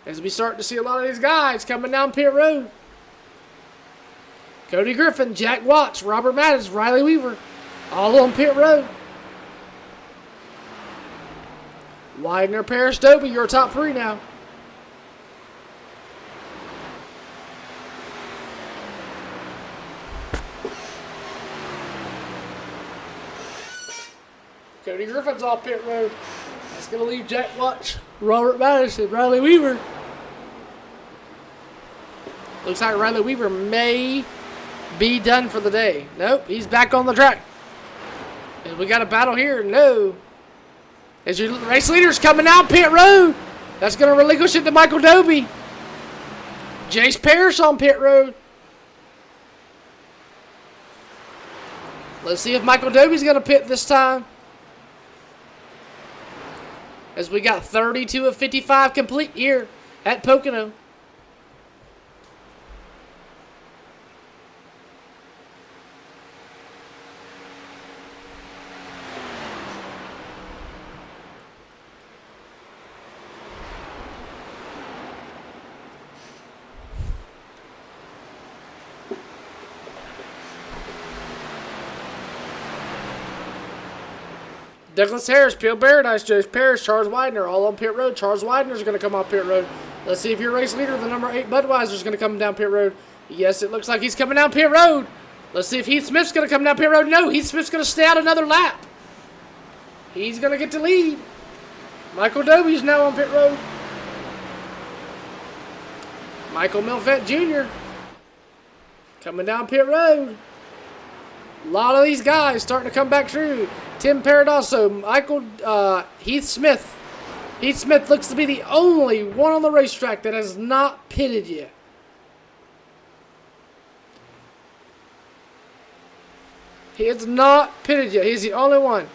As we start to see a lot of these guys coming down pit road. Cody Grffin, Jack Watts, Robert Mattis, Riley Weaver, all on pit road. Widener, Paris, Dobie, your top 3 now. Cody Griffin's off pit road. That's going to leave Jack Watts, Robert Mattis, and Riley Weaver. Looks like Riley Weaver may be done for the day. Nope, he's back on the track. And we got a battle here. No. As your race leader's coming out pit road. That's going to relinquish it to Michael Dobie. Jace Parrish on pit road. Let's see if Michael Dobie's going to pit this time. As we got 32 of 55 complete here at Pocono. Douglas Harris, Peel Paradise, Jace Parrish, Charles Widener, all on pit road. Charles Widener's going to come off pit road. Let's see if your race leader, the number 8 Budweiser's going to come down pit road. Yes, it looks like he's coming down pit road. Let's see if Heath Smith's going to come down pit road. No, Heath Smith's going to stay out another lap. He's going to get the lead. Michael Dobie's now on pit road. Michael Milfett Jr. coming down pit road. A lot of these guys starting to come back through. Tim Paradosso, Michael, Heath Smith. Heath Smith looks to be the only one on the racetrack that has not pitted yet. He has not pitted yet. He's the only one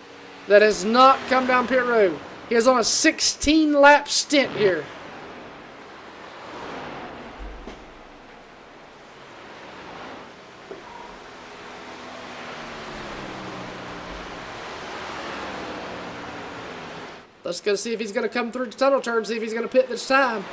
that has not come down pit road. He is on a 16-lap stint here. Let's go see if he's going to come through the tunnel turn, see if he's going to pit this time.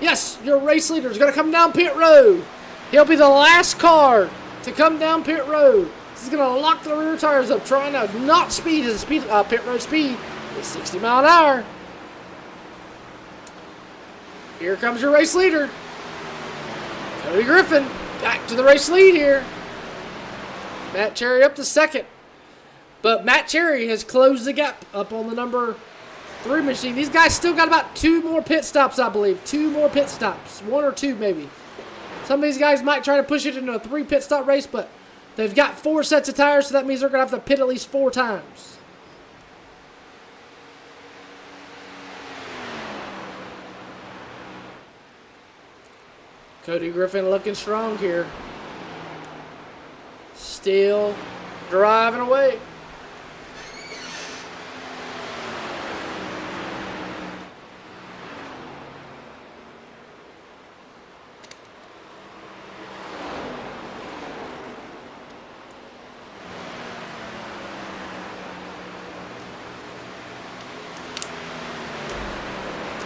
Yes, your race leader is going to come down pit road. He'll be the last car to come down pit road. This is going to lock the rear tires up, trying to not speed his pit road speed is 60 mile an hour. Here comes your race leader. Cody Grffin back to the race lead here. Matt Cherry up to second. But Matt Cherry has closed the gap up on the number 3 machine. These guys still got about 2 more pit stops, I believe. 2 more pit stops. 1 or 2 maybe. Some of these guys might try to push it into a 3 pit stop race, but they've got 4 sets of tires, so that means they're going to have to pit at least 4 times. Cody Grffin looking strong here. Still driving away.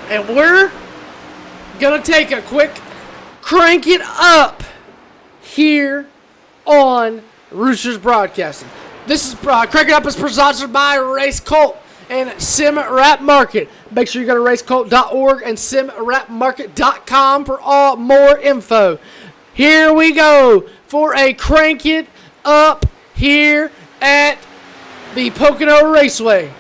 And we're going to take a quick crank it up here on Roosters Broadcasting. This is Crank It Up is presented by Racecult and Sim Wrap Market. Make sure you go to racecult.org and simwrapmarket.com for all more info. Here we go for a Crank It Up here at the Pocono Raceway.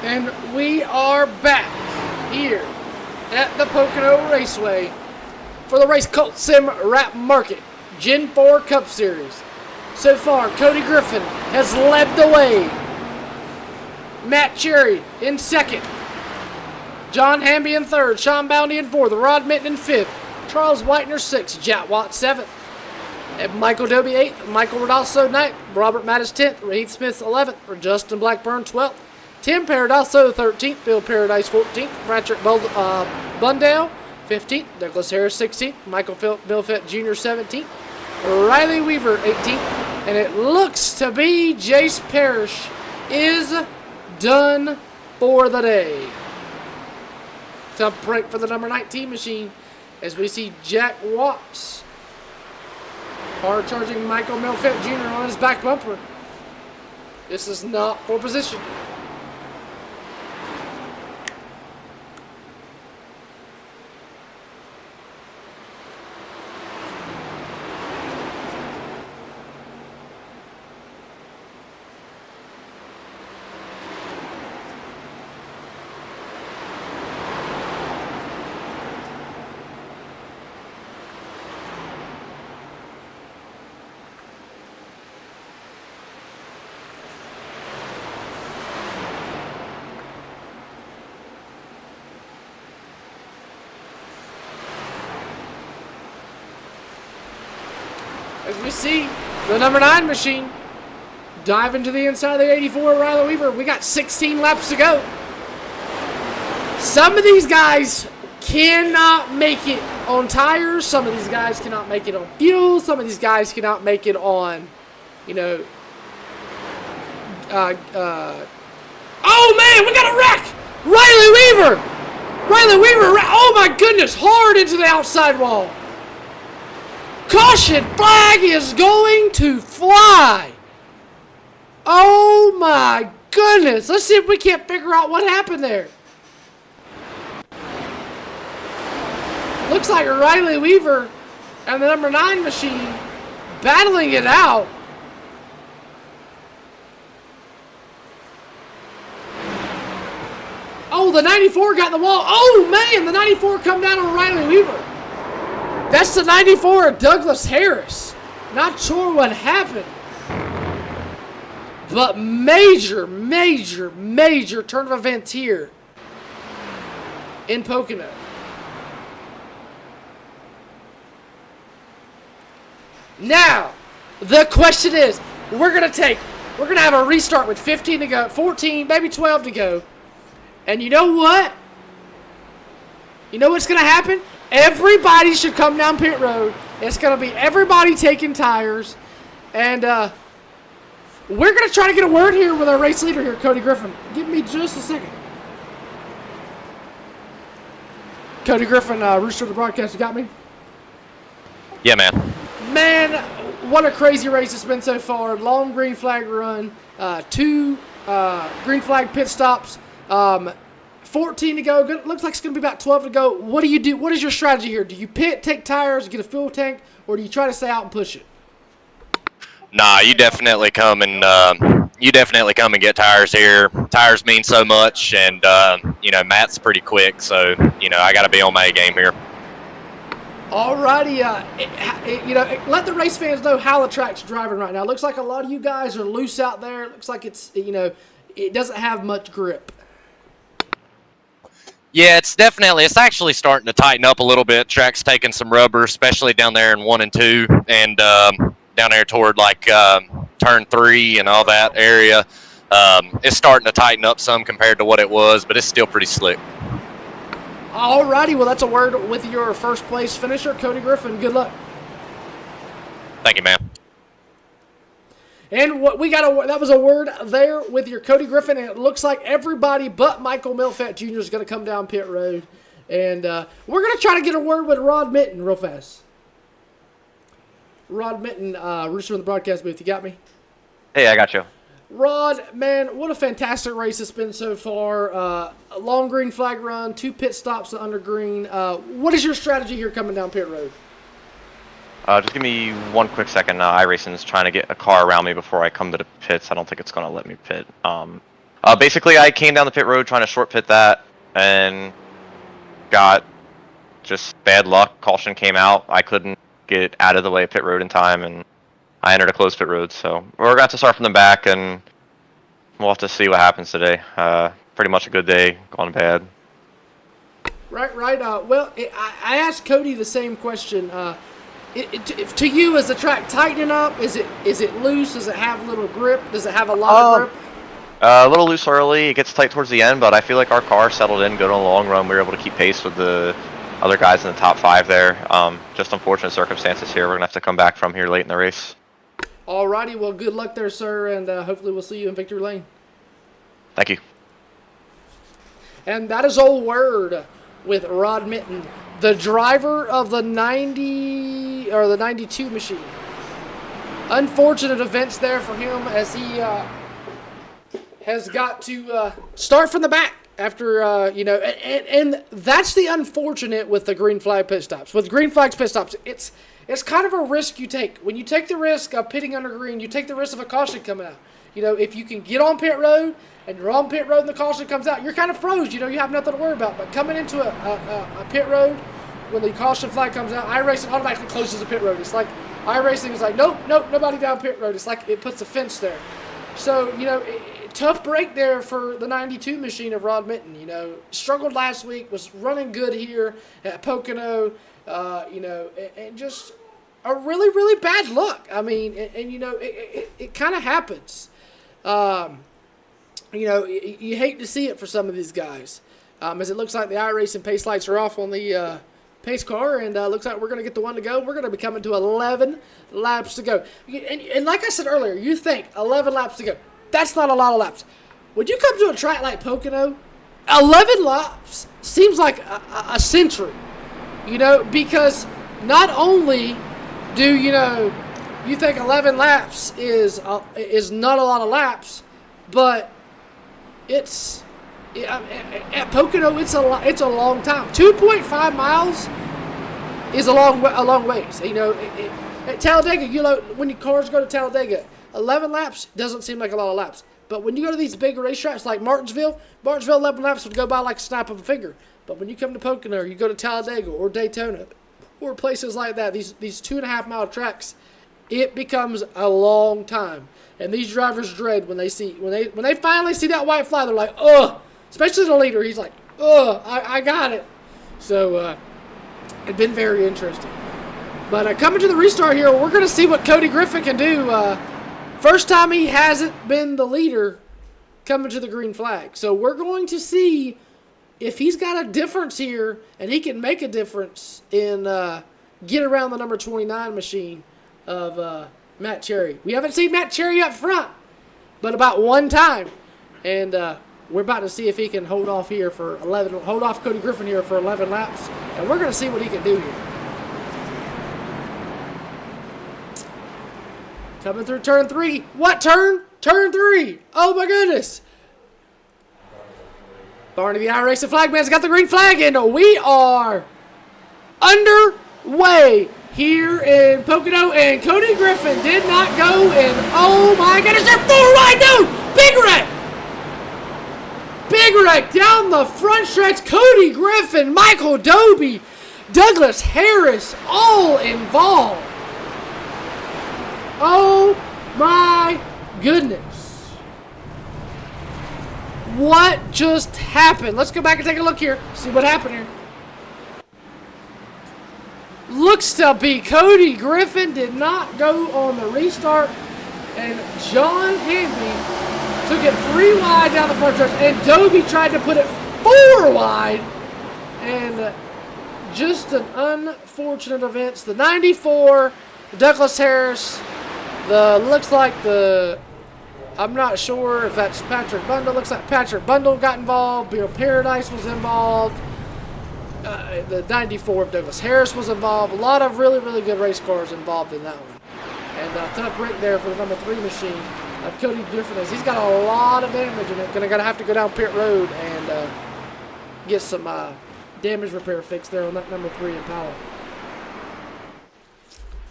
And we are back here at the Pocono Raceway for the Racecult Sim Wrap Market Gen 4 Cup Series. So far, Cody Grffin has led the way. Matt Cherry in second. John Hamby in third. Sean Boundy in fourth. Rod Minton in fifth. Charles Whitener sixth. Jack Watt seventh. And Michael Doby eighth. Michael Rodolfo ninth. Robert Mattis 10th. Heath Smith 11th. Justin Blackburn 12th. Tim Paradiso 13th. Bill Paradise 14th. Patrick Bundale 15th. Douglas Harris 16th. Bill Fett Jr. 17th. Riley Weaver 18th. And it looks to be Jace Parrish is done for the day. Tough break for the number 19 machine as we see Jack Watts hard charging Michael Melfett Jr. on his back bumper. This is not for position. As we see the number 9 machine dive into the inside of the 84 Riley Weaver. We got 16 laps to go. Some of these guys cannot make it on tires. Some of these guys cannot make it on fuel. Some of these guys cannot make it on, you know. Oh man, we got a wreck! Riley Weaver! Oh my goodness, hard into the outside wall. Caution flag is going to fly. Oh my goodness. Let's see if we can't figure out what happened there. Looks like Riley Weaver and the number 9 machine battling it out. Oh, the 94 got in the wall. Oh man, the 94 come down on Riley Weaver. That's the 94 of Douglas Harris. Not sure what happened. But major turn of events here in Pocono. Now, the question is, we're going to have a restart with 15 to go, 14, maybe 12 to go. And you know what? You know what's going to happen? Everybody should come down pit road. It's going to be everybody taking tires. And we're going to try to get a word here with our race leader here, Cody Grffin. Give me just a second. Cody Grffin, Rooster of the Broadcast, you got me? Yeah, man. Man, what a crazy race it's been so far. Long green flag run, 2 green flag pit stops, 14 to go. Looks like it's going to be about 12 to go. What do you do? What is your strategy here? Do you pit, take tires, get a fuel tank, or do you try to stay out and push it? Nah, you definitely come and get tires here. Tires mean so much, and you know, Matt's pretty quick, so you know I got to be on my A game here. Alrighty, you know, let the race fans know how the track's driving right now. Looks like a lot of you guys are loose out there. Looks like it's, you know, it doesn't have much grip. Yeah, it's actually starting to tighten up a little bit. Track's taking some rubber, especially down there in 1 and 2, and down there toward like turn 3 and all that area. It's starting to tighten up some compared to what it was, but it's still pretty slick. Alrighty, well that's a word with your first place finisher, Cody Grffin. Good luck. Thank you, man. And what we got that was a word there with your Cody Grffin, and it looks like everybody but Michael Melfett Jr. is going to come down pit road. And we're going to try to get a word with Rod Minton real fast. Rod Minton, Rooster in the broadcast booth, you got me? Hey, I got you. Rod, man, what a fantastic race it's been so far. A long green flag run, 2 pit stops under green. What is your strategy here coming down pit road? Just give me one quick second. iRacing is trying to get a car around me before I come to the pits. I don't think it's going to let me pit. Basically, I came down the pit road trying to short pit that, and got just bad luck. Caution came out. I couldn't get out of the way of pit road in time, and I entered a closed pit road. So we're going to have to start from the back, and we'll have to see what happens today. Pretty much a good day, gone bad. Right. Well, I asked Cody the same question. To you, is the track tightening up? Is it loose? Does it have a little grip? Does it have a lot of grip? A little loose early. It gets tight towards the end, but I feel like our car settled in good in the long run. We were able to keep pace with the other guys in the top 5 there. Just unfortunate circumstances here. We're going to have to come back from here late in the race. Alrighty, well, good luck there, sir, and hopefully we'll see you in victory lane. Thank you. And that is old word with Rod Mitten, the driver of the 90 or the 92 machine. Unfortunate events there for him as he has got to start from the back after, and that's the unfortunate with the green flag pit stops. With green flags pit stops, it's kind of a risk you take. When you take the risk of pitting under green, you take the risk of a caution coming out. If you can get on pit road and you're on pit road and the caution comes out, you're kind of froze. You have nothing to worry about. But coming into a pit road, when the caution flag comes out, iRacing automatically closes the pit road. It's like iRacing is like, nope, nobody down pit road. It's like it puts a fence there. So, tough break there for the 92 machine of Rod Mitten. Struggled last week, was running good here at Pocono, and just a really, really bad look. I mean, it kind of happens. You hate to see it for some of these guys. As it looks like the iRacing pace lights are off on the pace car, and looks like we're going to get the one to go. We're going to be coming to 11 laps to go. And like I said earlier, you think 11 laps to go. That's not a lot of laps. When you come to a track like Pocono, 11 laps seems like a century, because not only do, you think 11 laps is not a lot of laps, but at Pocono, it's a long time. 2.5 miles is a long ways. At Talladega, when your cars go to Talladega, 11 laps doesn't seem like a lot of laps. But when you go to these big racetracks like Martinsville, 11 laps would go by like a snap of a finger. But when you come to Pocono, or you go to Talladega or Daytona or places like that, these 2.5 mile tracks, it becomes a long time. And these drivers dread when they finally see that white flag. They're like, ugh. Especially the leader, he's like, ugh, I got it. So it's been very interesting. But coming to the restart here, we're going to see what Cody Grffin can do. First time he hasn't been the leader coming to the green flag. So we're going to see if he's got a difference here, and he can make a difference in get around the number 29 machine of Matt Cherry. We haven't seen Matt Cherry up front, but about one time. And we're about to see if he can hold off Cody Grffin here for 11 laps. And we're going to see what he can do here. Coming through turn 3. What turn? Turn 3. Oh my goodness. Barney the iRacing flagman's got the green flag in. We are underway here in Pocono, and Cody Grffin did not go, and oh my goodness, they're 4 wide. No! Big wreck down the front stretch. Cody Grffin, Michael Doby, Douglas Harris, all involved. Oh my goodness. What just happened? Let's go back and take a look here. See what happened here. Looks to be Cody Grffin did not go on the restart. And John Hamby took it 3 wide down the front stretch. And Doby tried to put it 4 wide. And just an unfortunate event. The 94, Douglas Harris. I'm not sure if that's Patrick Bundle. Looks like Patrick Bundle got involved. Beer Paradise was involved. The 94 of Douglas Harris was involved. A lot of really, really good race cars involved in that one. And a tough break there for the number 3 machine of Cody Grffin, as he's got a lot of damage and gonna have to go down pit road and get some damage repair fixed there on that number 3 Impala.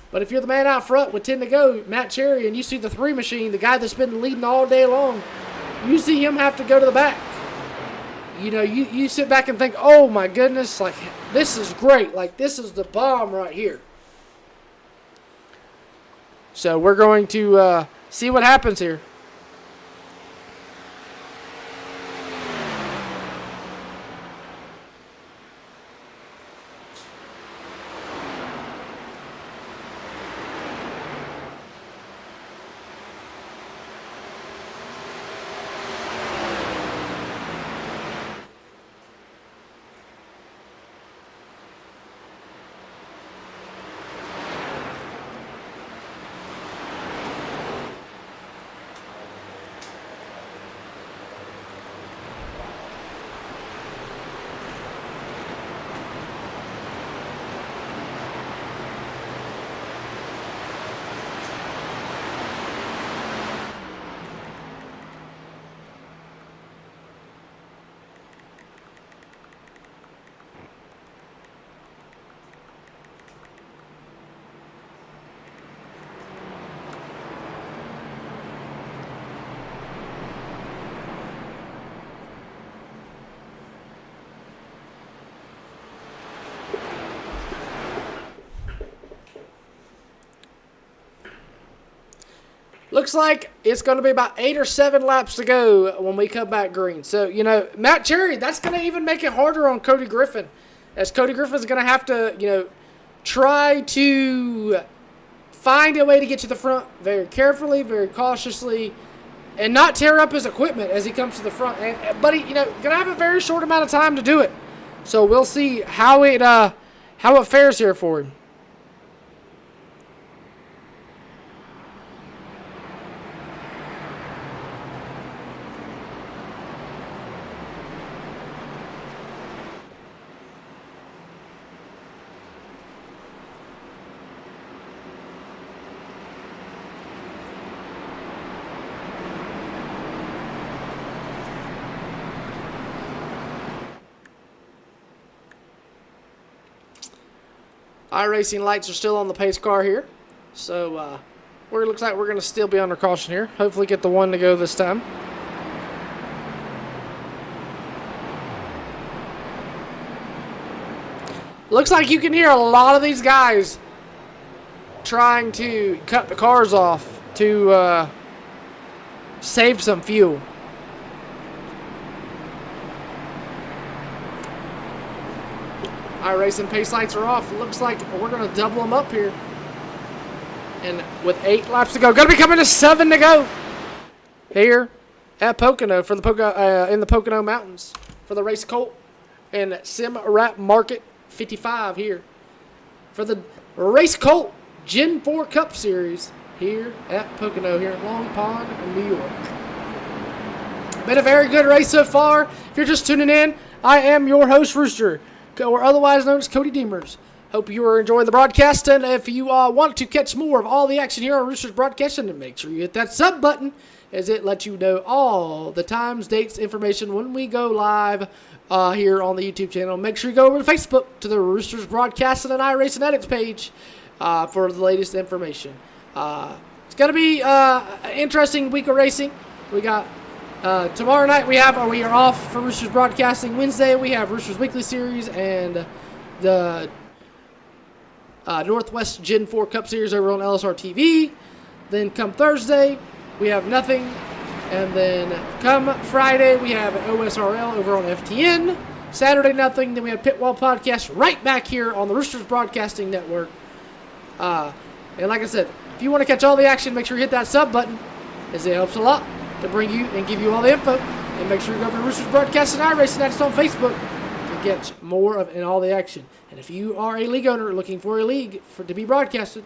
But if you're the man out front with 10 to go, Matt Cherry, and you see the 3 machine, the guy that's been leading all day long, you see him have to go to the back. You know, you sit back and think, oh my goodness, like, this is great. Like, this is the bomb right here. So we're going to see what happens here. Looks like it's going to be about 8 or 7 laps to go when we come back green. So, you know, Matt Cherry, that's going to even make it harder on Cody Grffin. As Cody Griffin's going to have to, you know, try to find a way to get to the front very carefully, very cautiously, and not tear up his equipment as he comes to the front. But he, you know, going to have a very short amount of time to do it. So we'll see how it fares here for him. iRacing lights are still on the pace car here. So, looks like we're going to still be under caution here. Hopefully get the one to go this time. Looks like you can hear a lot of these guys trying to cut the cars off to save some fuel. iRacing pace lights are off. Looks like we're going to double them up here. And with 8 laps to go, going to be coming to 7 to go here at Pocono for the in the Pocono Mountains for the Racecult and Sim Wrap Market 55 here for the Racecult Gen 4 Cup Series here at Pocono here in Long Pond, New York. Been a very good race so far. If you're just tuning in, I am your host, Rooster, or otherwise known as Cody Demers. Hope you are enjoying the broadcast, and if you want to catch more of all the action here on Rooster's Broadcasting, then make sure you hit that sub button, as it lets you know all the times, dates, information when we go live here on the YouTube channel. Make sure you go over to Facebook to the Roosters Broadcasting and iRacing Edits page for the latest information. It's going to be an interesting week of racing. We got tomorrow night we are off for Roosters Broadcasting. Wednesday we have Roosters Weekly Series and the Northwest Gen 4 Cup Series over on LSR TV. Then come Thursday, we have nothing. And then come Friday, we have OSRL over on FTN. Saturday, nothing. Then we have Pitwall Podcast right back here on the Roosters Broadcasting Network. And like I said, if you want to catch all the action, make sure you hit that sub button, as it helps a lot to bring you and give you all the info. And make sure you go over to Roosters Broadcasting and iRacing. That's on Facebook to get more of and all the action. And if you are a league owner looking for a league to be broadcasted,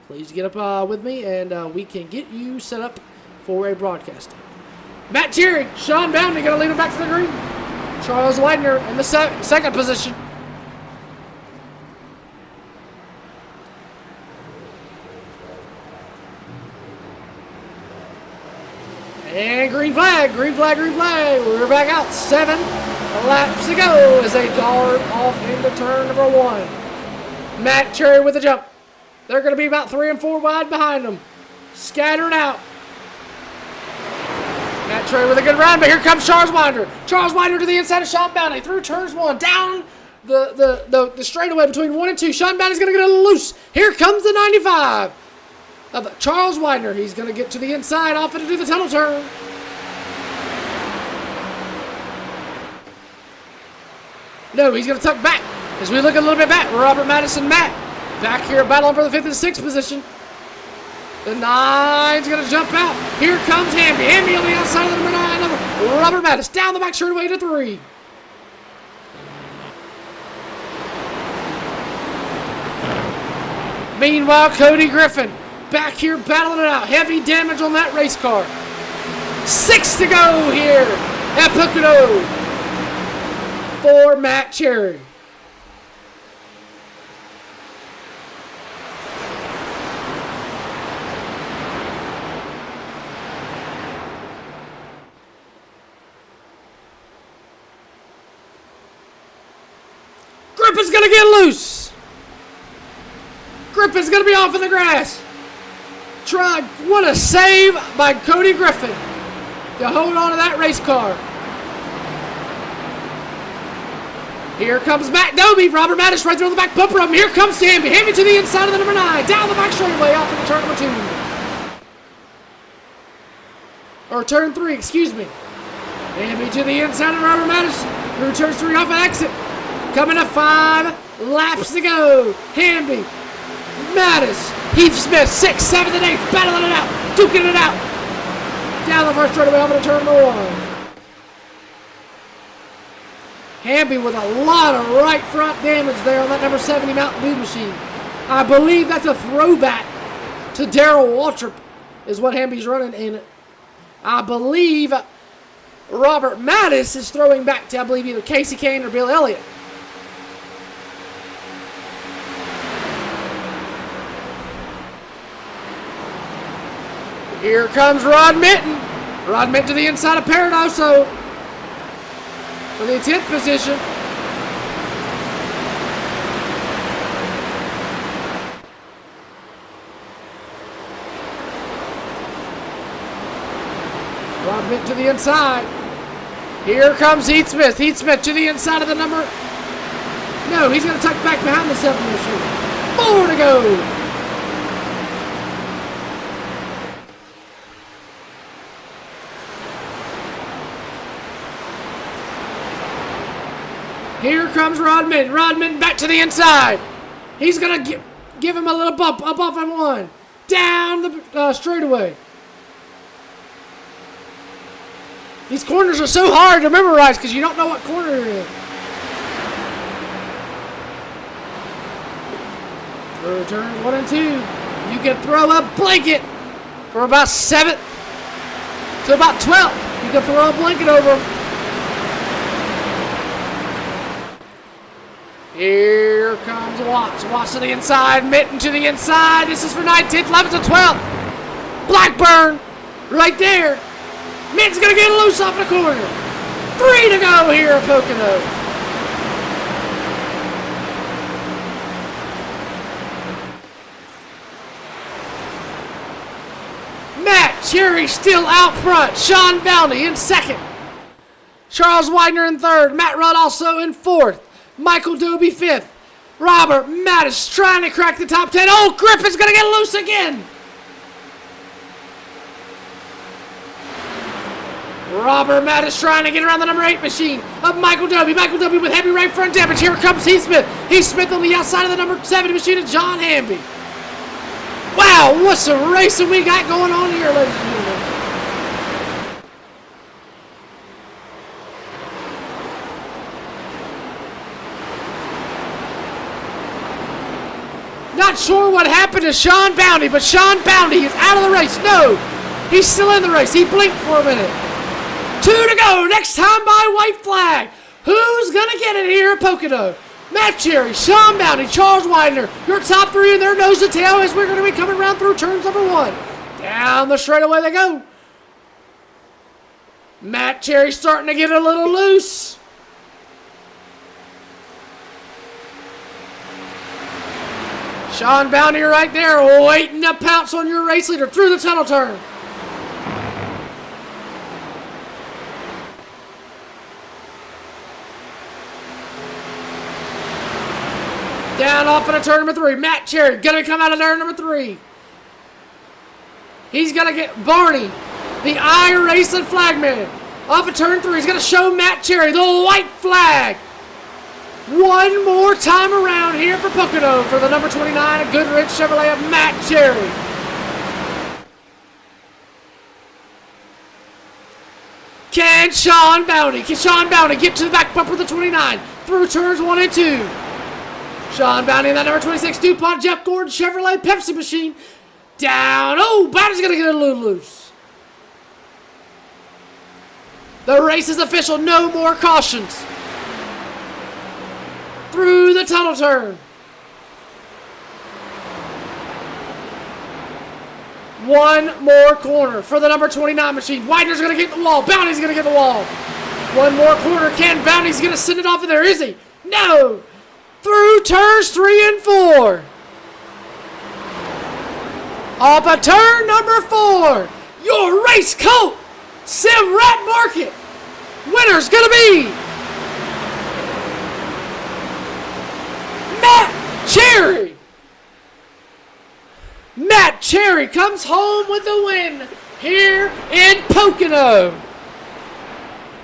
please get up with me, and we can get you set up for a broadcasting. Matt Cherry, Sean Boundy going to lead him back to the green. Charles Widener in the second position. And green flag, green flag, green flag. We're back out. 7 laps to go as they dart off into turn number 1. Matt Cherry with a jump. They're going to be about 3 and 4 wide behind them. Scattered out. Matt Trey with a good run, but here comes Charles Winder. Charles Winder to the inside of Sean Boundy. Through turns 1, down the straightaway between 1 and 2. Sean Boundy's going to get a little loose. Here comes the 95 of Charles Winder. He's going to get to the inside, off into the tunnel turn. No, he's going to tuck back. As we look a little bit back, Robert Madison, Matt back here battling for the 5th and 6th position. The 9's going to jump out. Here comes Hamby. Hamby on the outside of the number 9. Robert Madison down the back straightaway to 3. Meanwhile, Cody Grffin back here battling it out. Heavy damage on that race car. 6 to go here at Pocono for Matt Cherry. Griffin's going to get loose. Griffin's going to be off in the grass. What a save by Cody Grffin to hold on to that race car. Here comes Matt Doby. Robert Mattis right through the back bumper of him. Here comes Hamby. Hamby to the inside of the number 9. Down the back straightaway off into turn number 2. Or turn 3, excuse me. Hamby to the inside of Robert Mattis. Through turn 3 off an exit. Coming to 5 laps to go. Hamby, Mattis, Heath Smith, 6th, 7th, and 8th, battling it out, duking it out. Down the first straightaway over to turn number 1. Hamby with a lot of right front damage there on that number 70 Mountain Dew machine. I believe that's a throwback to Darrell Waltrip is what Hamby's running in it. I believe Robert Mattis is throwing back to, I believe, either Casey Kane or Bill Elliott. Here comes Rod Minton. Rod Minton to the inside of Paradoso for the 10th position. Rod Minton to the inside. Here comes Heath Smith. Heath Smith to the inside of the number. No, he's going to tuck back behind the 7th machine. 4 to go. Here comes Rod Minton. Rod Minton back to the inside. He's going to give him a little bump up off on 1. Down the straightaway. These corners are so hard to memorize because you don't know what corner you're in. Through turns 1 and 2. You can throw a blanket for about 7th to about 12th. You can throw a blanket over them. Here comes Watts. Watts to the inside. Minton to the inside. This is for 9th, 10th, 11th, and 12th. Blackburn right there. Minton's going to get loose off the corner. 3 to go here at Pocono. Matt Cherry still out front. Sean Boundy in 2nd. Charles Widener in 3rd. Matt Rudd also in 4th. Michael Doby 5th. Robert Mattis trying to crack the top 10. Oh, Griffin's going to get loose again. Robert Mattis trying to get around the number 8 machine of Michael Doby. Michael Doby with heavy right front damage. Here comes Heath Smith. Heath Smith on the outside of the number 7 machine of John Hamby. Wow, what some racing we got going on here, ladies and gentlemen. Not sure what happened to Sean Boundy, but Sean Boundy is out of the race. No, he's still in the race. He blinked for a minute. 2 to go. Next time by white flag. Who's going to get it here at Pocono? Matt Cherry, Sean Boundy, Charles Widener. Your top 3 in their nose to tail as we're going to be coming around through turns number 1. Down the straightaway they go. Matt Cherry starting to get a little loose. Sean Boundy right there waiting to pounce on your race leader through the tunnel turn. Down off into turn number 3. Matt Cherry gonna come out of turn number 3. He's gonna get Barney, the iRacing flagman, off of turn 3. He's gonna show Matt Cherry the white flag. One more time around here for Pocono for the number 29 of Goodrich Chevrolet of Matt Cherry. Can Sean Boundy get to the back bumper of the 29 through turns 1 and 2? Sean Boundy in that number 26 DuPont Jeff Gordon Chevrolet Pepsi machine. Down. Oh, Boundy's going to get it a little loose. The race is official. No more cautions. Through the tunnel turn. One more corner for the number 29 machine. Widener's going to get in the wall. Bounty's going to get in the wall. One more corner. Ken Bounty's going to send it off of there. Is he? No. Through turns 3 and 4. Off of turn number 4. Your Racecult Sim Rat Market winner's going to be Matt Cherry. Matt Cherry comes home with the win here in Pocono.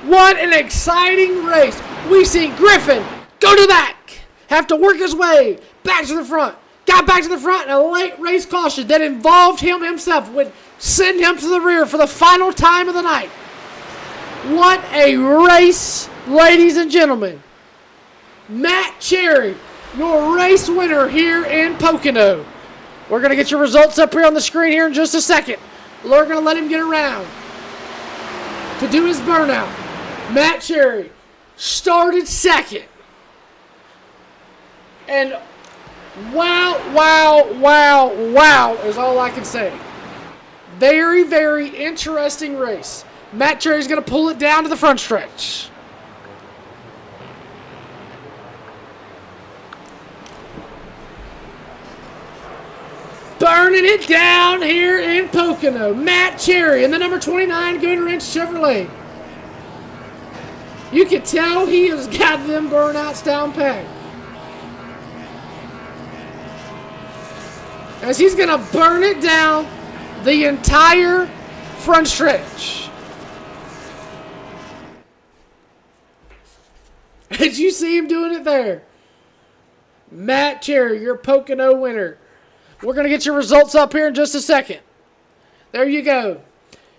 What an exciting race. We see Griffin go to the back, have to work his way back to the front. Got back to the front, and a late race caution that involved him himself would send him to the rear for the final time of the night. What a race, ladies and gentlemen. Matt Cherry, your race winner here in Pocono. We're going to get your results up here on the screen here in just a second. We're going to let him get around to do his burnout. Matt Cherry started second. And wow is all I can say. Very, very interesting race. Matt Cherry's going to pull it down to the front stretch. Burning it down here in Pocono. Matt Cherry in the number 29 Goodrich Chevrolet. You can tell he has got them burnouts down pat. As he's going to burn it down the entire front stretch. Did you see him doing it there? Matt Cherry, your Pocono winner. We're going to get your results up here in just a second. There you go.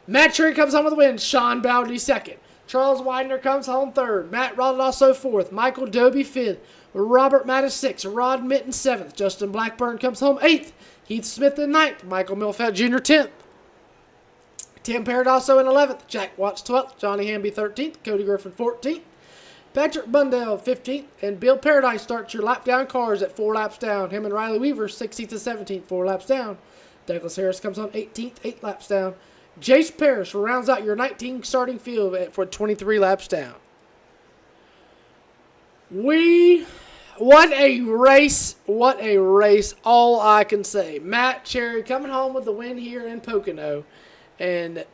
Matt Cherry comes home with a win. Sean Boundy second. Charles Widener comes home third. Matt Rodelasso fourth. Michael Doby fifth. Robert Mattis sixth. Rod Mitten seventh. Justin Blackburn comes home eighth. Heath Smith in ninth. Michael Milfeld Jr. 10th. Tim Paradasso in 11th. Jack Watts 12th. Johnny Hamby 13th. Cody Grffin 14th. Patrick Bundell 15th. And Bill Paradise starts your lap down cars at 4 laps down. Him and Riley Weaver 16th and 17th, 4 laps down. Douglas Harris comes on 18th, 8 laps down. Jace Parrish rounds out your 19 starting field for 23 laps down. What a race. What a race. All I can say. Matt Cherry coming home with the win here in Pocono. And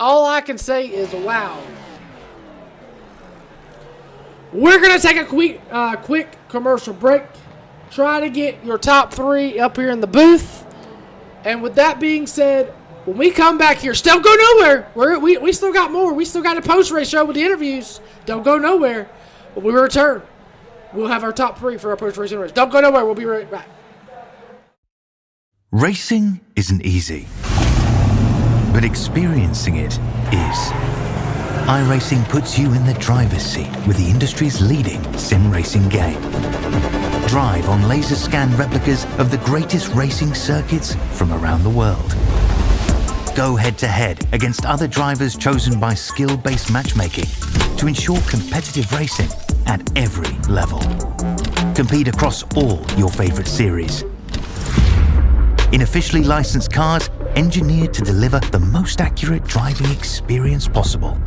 all I can say is wow. We're going to take a quick commercial break. Try to get your top 3 up here in the booth. And with that being said, when we come back here, still go nowhere. We still got more. We still got a post-race show with the interviews. Don't go nowhere. When we return, we'll have our top 3 for our post-race interviews. Don't go nowhere. We'll be right back. Racing isn't easy, but experiencing it is. iRacing puts you in the driver's seat with the industry's leading sim racing game. Drive on laser scan replicas of the greatest racing circuits from around the world. Go head-to-head against other drivers chosen by skill-based matchmaking to ensure competitive racing at every level. Compete across all your favorite series. In officially licensed cars, engineered to deliver the most accurate driving experience possible.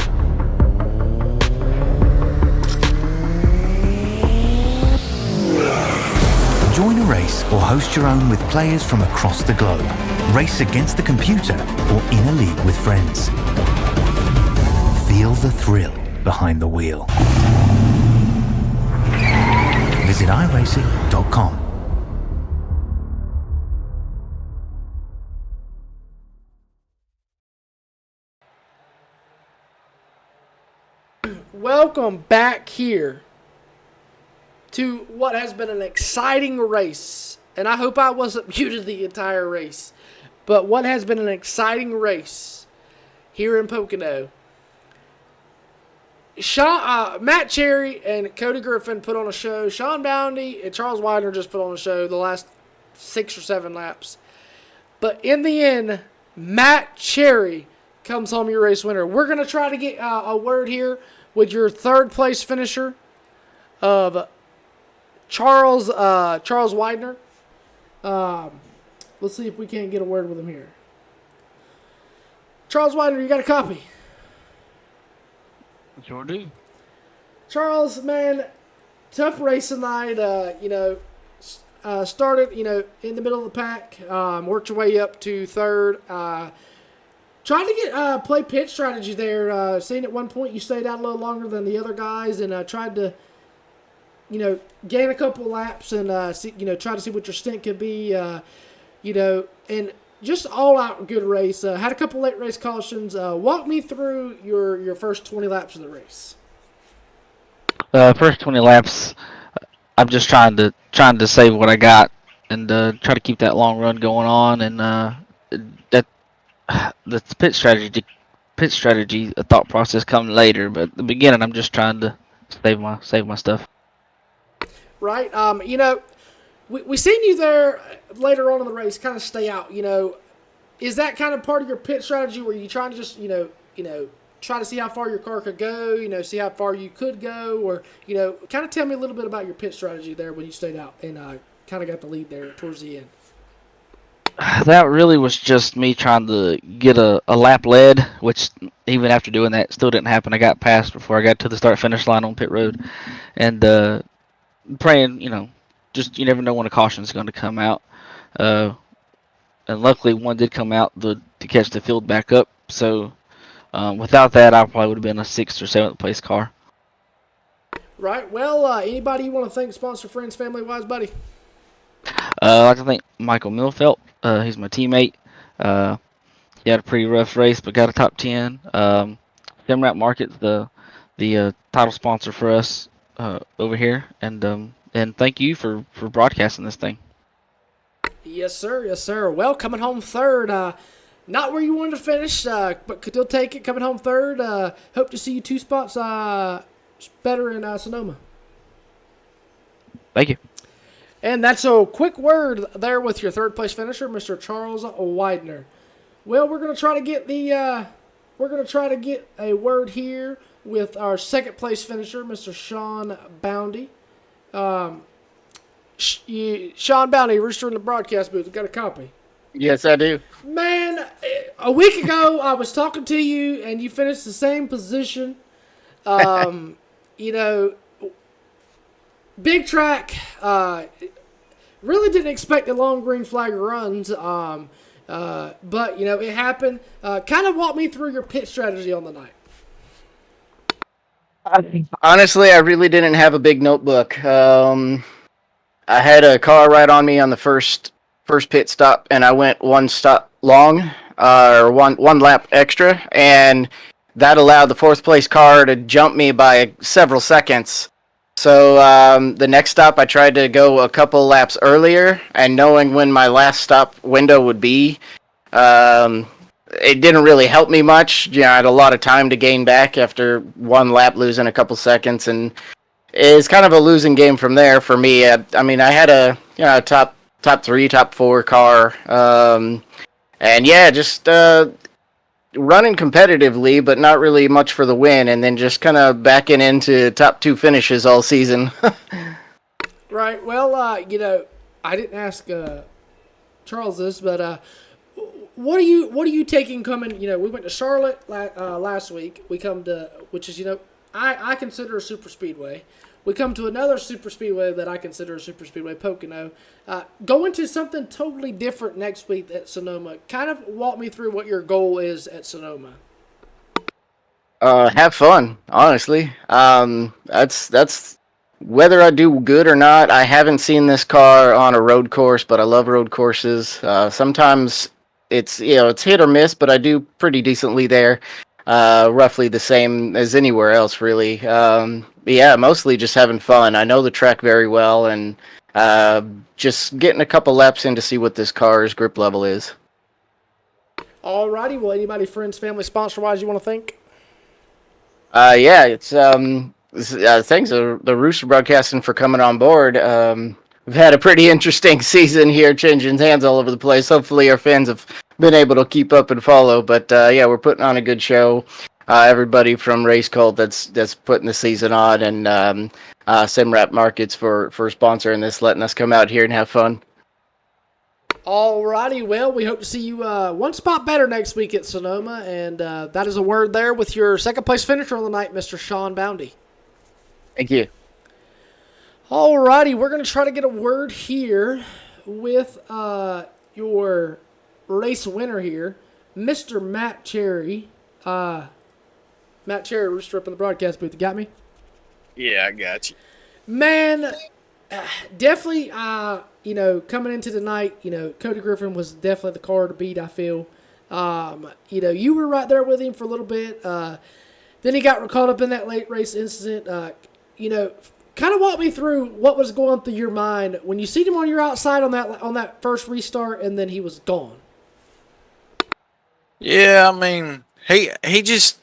Join a race or host your own with players from across the globe. Race against the computer or in a league with friends. Feel the thrill behind the wheel. visit iRacing.com. Welcome back here to what has been an exciting race. And I hope I wasn't muted the entire race. But what has been an exciting race here in Pocono. Matt Cherry and Cody Grffin put on a show. Sean Boundy and Charles Widener just put on a show the last 6 or 7 laps. But in the end, Matt Cherry comes home your race winner. We're going to try to get a word here with your third place finisher of Charles Widener. Let's see if we can't get a word with him here. Charles Widener, you got a copy? Sure do. Charles, man, tough race tonight. Started, in the middle of the pack. Worked your way up to third. Tried to get play pit strategy there. Seeing at one point you stayed out a little longer than the other guys, and tried to, gain a couple of laps and try to see what your stint could be. And just all out good race. Had a couple late race cautions. Walk me through your first 20 laps of the race. First 20 laps, I'm just trying to save what I got and try to keep that long run going on. And the pit strategy thought process come later, but at the beginning I'm just trying to save my stuff. Right. We seen you there later on in the race, kind of stay out. Is that kind of part of your pit strategy where you trying to just try to see how far your car could go, see how far you could go, or kind of tell me a little bit about your pit strategy there when you stayed out and kind of got the lead there towards the end. That really was just me trying to get a lap lead, which even after doing that still didn't happen. I got passed before I got to the start-finish line on pit road. And praying, just you never know when a caution is going to come out. And luckily one did come out to catch the field back up. So without that, I probably would have been a 6th or 7th place car. Right. Well, anybody you want to thank, sponsor, friends, family wise, buddy? I'd like to thank Michael Milfelt. He's my teammate. He had a pretty rough race, but got a top 10. Simrat Markets, the title sponsor for us over here, and thank you for broadcasting this thing. Yes, sir. Yes, sir. Well, coming home third. Not where you wanted to finish, but could still take it. Coming home third. Hope to see you 2 spots better in Sonoma. Thank you. And that's a quick word there with your third place finisher, Mr. Charles Widener. Well, we're gonna try to get a word here with our second place finisher, Mr. Sean Boundy. Sean Boundy, Rooster in the broadcast booth. Got a copy? Yes, I do. Man, a week ago I was talking to you and you finished the same position. Big track. Really didn't expect the long green flag runs. But it happened. Kind of walk me through your pit strategy on the night. Honestly, I really didn't have a big notebook. I had a car right on me on the first pit stop, and I went 1 stop long, or one lap extra, and that allowed the 4th place car to jump me by several seconds. So the next stop, I tried to go a couple laps earlier, and knowing when my last stop window would be, it didn't really help me much. I had a lot of time to gain back after 1 lap losing a couple seconds, and it's kind of a losing game from there for me. I had a top 3, top 4 car, and just running competitively, but not really much for the win, and then just kind of backing into top 2 finishes all season. Right. Well, I didn't ask Charles this, but what are you taking coming? We went to Charlotte last week. We come to, which is I consider a super speedway. We come to another super speedway that I consider a super speedway, Pocono. Going to something totally different next week at Sonoma. Kind of walk me through what your goal is at Sonoma. Have fun, honestly. That's whether I do good or not, I haven't seen this car on a road course, but I love road courses. Sometimes it's it's hit or miss, but I do pretty decently there. Roughly the same as anywhere else, really. But yeah, mostly just having fun. I know the track very well, and just getting a couple laps in to see what this car's grip level is. Alrighty, well, anybody, friends, family, sponsor-wise you want to thank? Yeah, it's thanks to the Rooster Broadcasting for coming on board. We've had a pretty interesting season here, changing hands all over the place. Hopefully, our fans have been able to keep up and follow. But yeah, we're putting on a good show. Everybody from Racecult that's putting the season on, and SimRap Markets for sponsoring this, letting us come out here and have fun. Alrighty, well, we hope to see you one spot better next week at Sonoma, and that is a word there with your second place finisher on the night, Mr. Sean Boundy. Thank you. Alrighty, we're going to try to get a word here with your race winner here, Mr. Matt Cherry. Matt Cherry, Rooster up in the broadcast booth. You got me? Yeah, I got you. Man, definitely, coming into the night, Cody Grffin was definitely the car to beat, I feel. You were right there with him for a little bit. Then he got caught up in that late race incident. Kind of walk me through what was going through your mind when you seen him on your outside on that first restart, and then he was gone. Yeah, I mean, he just,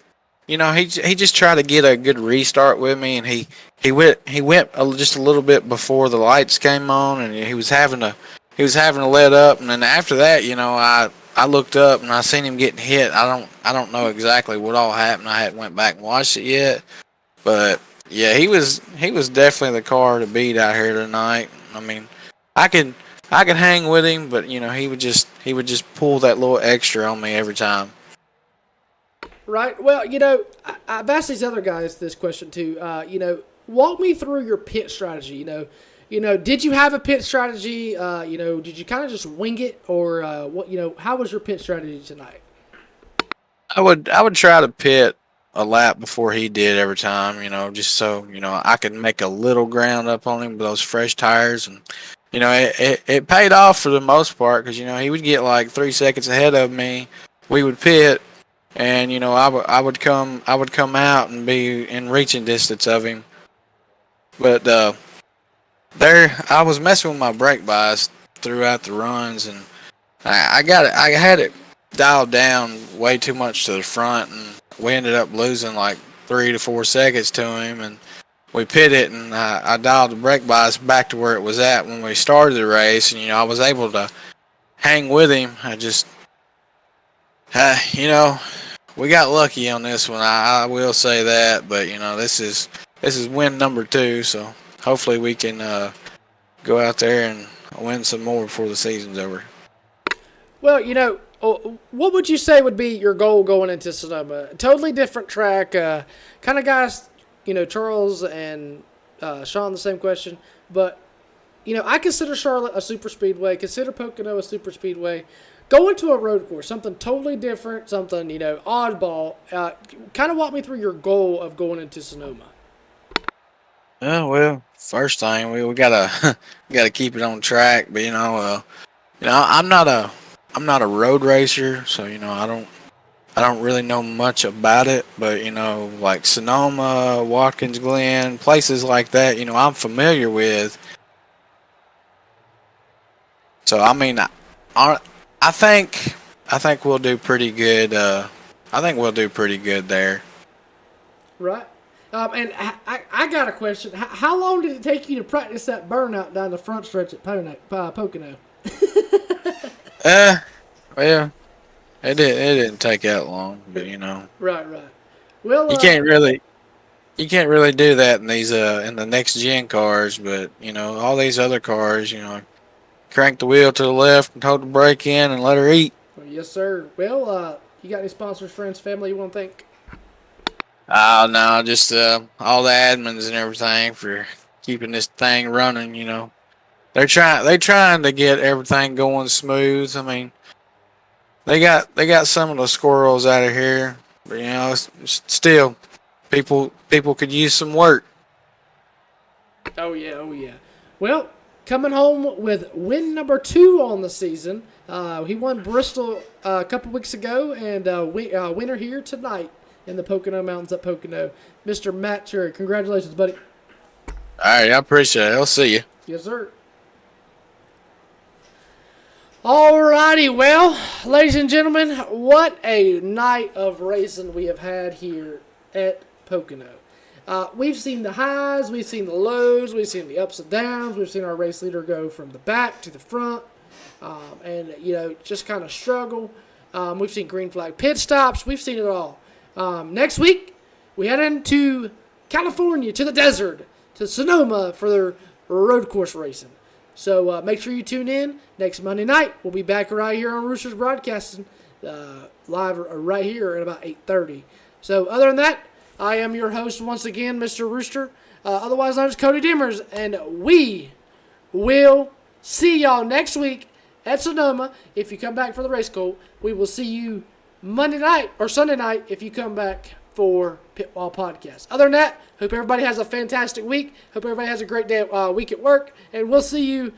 he just tried to get a good restart with me, and he went just a little bit before the lights came on, and he was having to let up, and then after that, I looked up and I seen him getting hit. I don't know exactly what all happened. I hadn't went back and watched it yet, but yeah, he was definitely the car to beat out here tonight. I mean, I could hang with him, but he would just pull that little extra on me every time. Right. Well, I've asked these other guys this question too. Walk me through your pit strategy. Did you have a pit strategy? Did you kind of just wing it, or what? How was your pit strategy tonight? I would try to pit a lap before he did every time. Just so I could make a little ground up on him with those fresh tires, and it paid off for the most part because he would get like 3 seconds ahead of me. We would pit. And I would come out and be in reaching distance of him, but there I was messing with my brake bias throughout the runs, and I had it dialed down way too much to the front, and we ended up losing like 3 to 4 seconds to him, and we pitted, and I dialed the brake bias back to where it was at when we started the race, and I was able to hang with him. I just we got lucky on this one. I will say that, but this is win number 2, so hopefully we can go out there and win some more before the season's over. Well, what would you say would be your goal going into Sonoma? Totally different track, kind of guys. Charles and Sean, the same question, but I consider Charlotte a super speedway. Consider Pocono a super speedway. Going to a road course, something totally different, something, oddball. Kind of walk me through your goal of going into Sonoma. Oh, well, first thing we gotta keep it on track. But I'm not a road racer, so I don't really know much about it. But like Sonoma, Watkins Glen, places like that, I'm familiar with. So I mean, I think we'll do pretty good. I think we'll do pretty good there. Right. And I got a question. How long did it take you to practice that burnout down the front stretch at Pocono? Well, it didn't take that long, but Right. Well, you can't really do that in these in the next gen cars, but all these other cars, crank the wheel to the left and hold the brake in and let her eat. Well, yes, sir. Well, you got any sponsors, friends, family you want to thank? Oh no, just all the admins and everything for keeping this thing running. They're trying to get everything going smooth. I mean, they got some of the squirrels out of here, but still, people could use some work. Oh, yeah, oh, yeah. Well, coming home with win number 2 on the season. He won Bristol a couple weeks ago, and winner here tonight in the Pocono Mountains at Pocono. Mr. Matt Cherry, congratulations, buddy. All right, I appreciate it. I'll see you. Yes, sir. Alrighty, well, ladies and gentlemen, what a night of racing we have had here at Pocono. We've seen the highs, we've seen the lows, we've seen the ups and downs, we've seen our race leader go from the back to the front, and, just kind of struggle. We've seen green flag pit stops, we've seen it all. Next week, we head into California, to the desert, to Sonoma for their road course racing. So make sure you tune in next Monday night. We'll be back right here on Roosters Broadcasting, live right here at about 8:30. So other than that, I am your host once again, Mr. Rooster, otherwise known as Cody Dimmers, and we will see y'all next week at Sonoma. If you come back for the Racecult, we will see you Monday night or Sunday night if you come back for Pitwall Podcast. Other than that, hope everybody has a fantastic week. Hope everybody has a great day, week at work, and we'll see you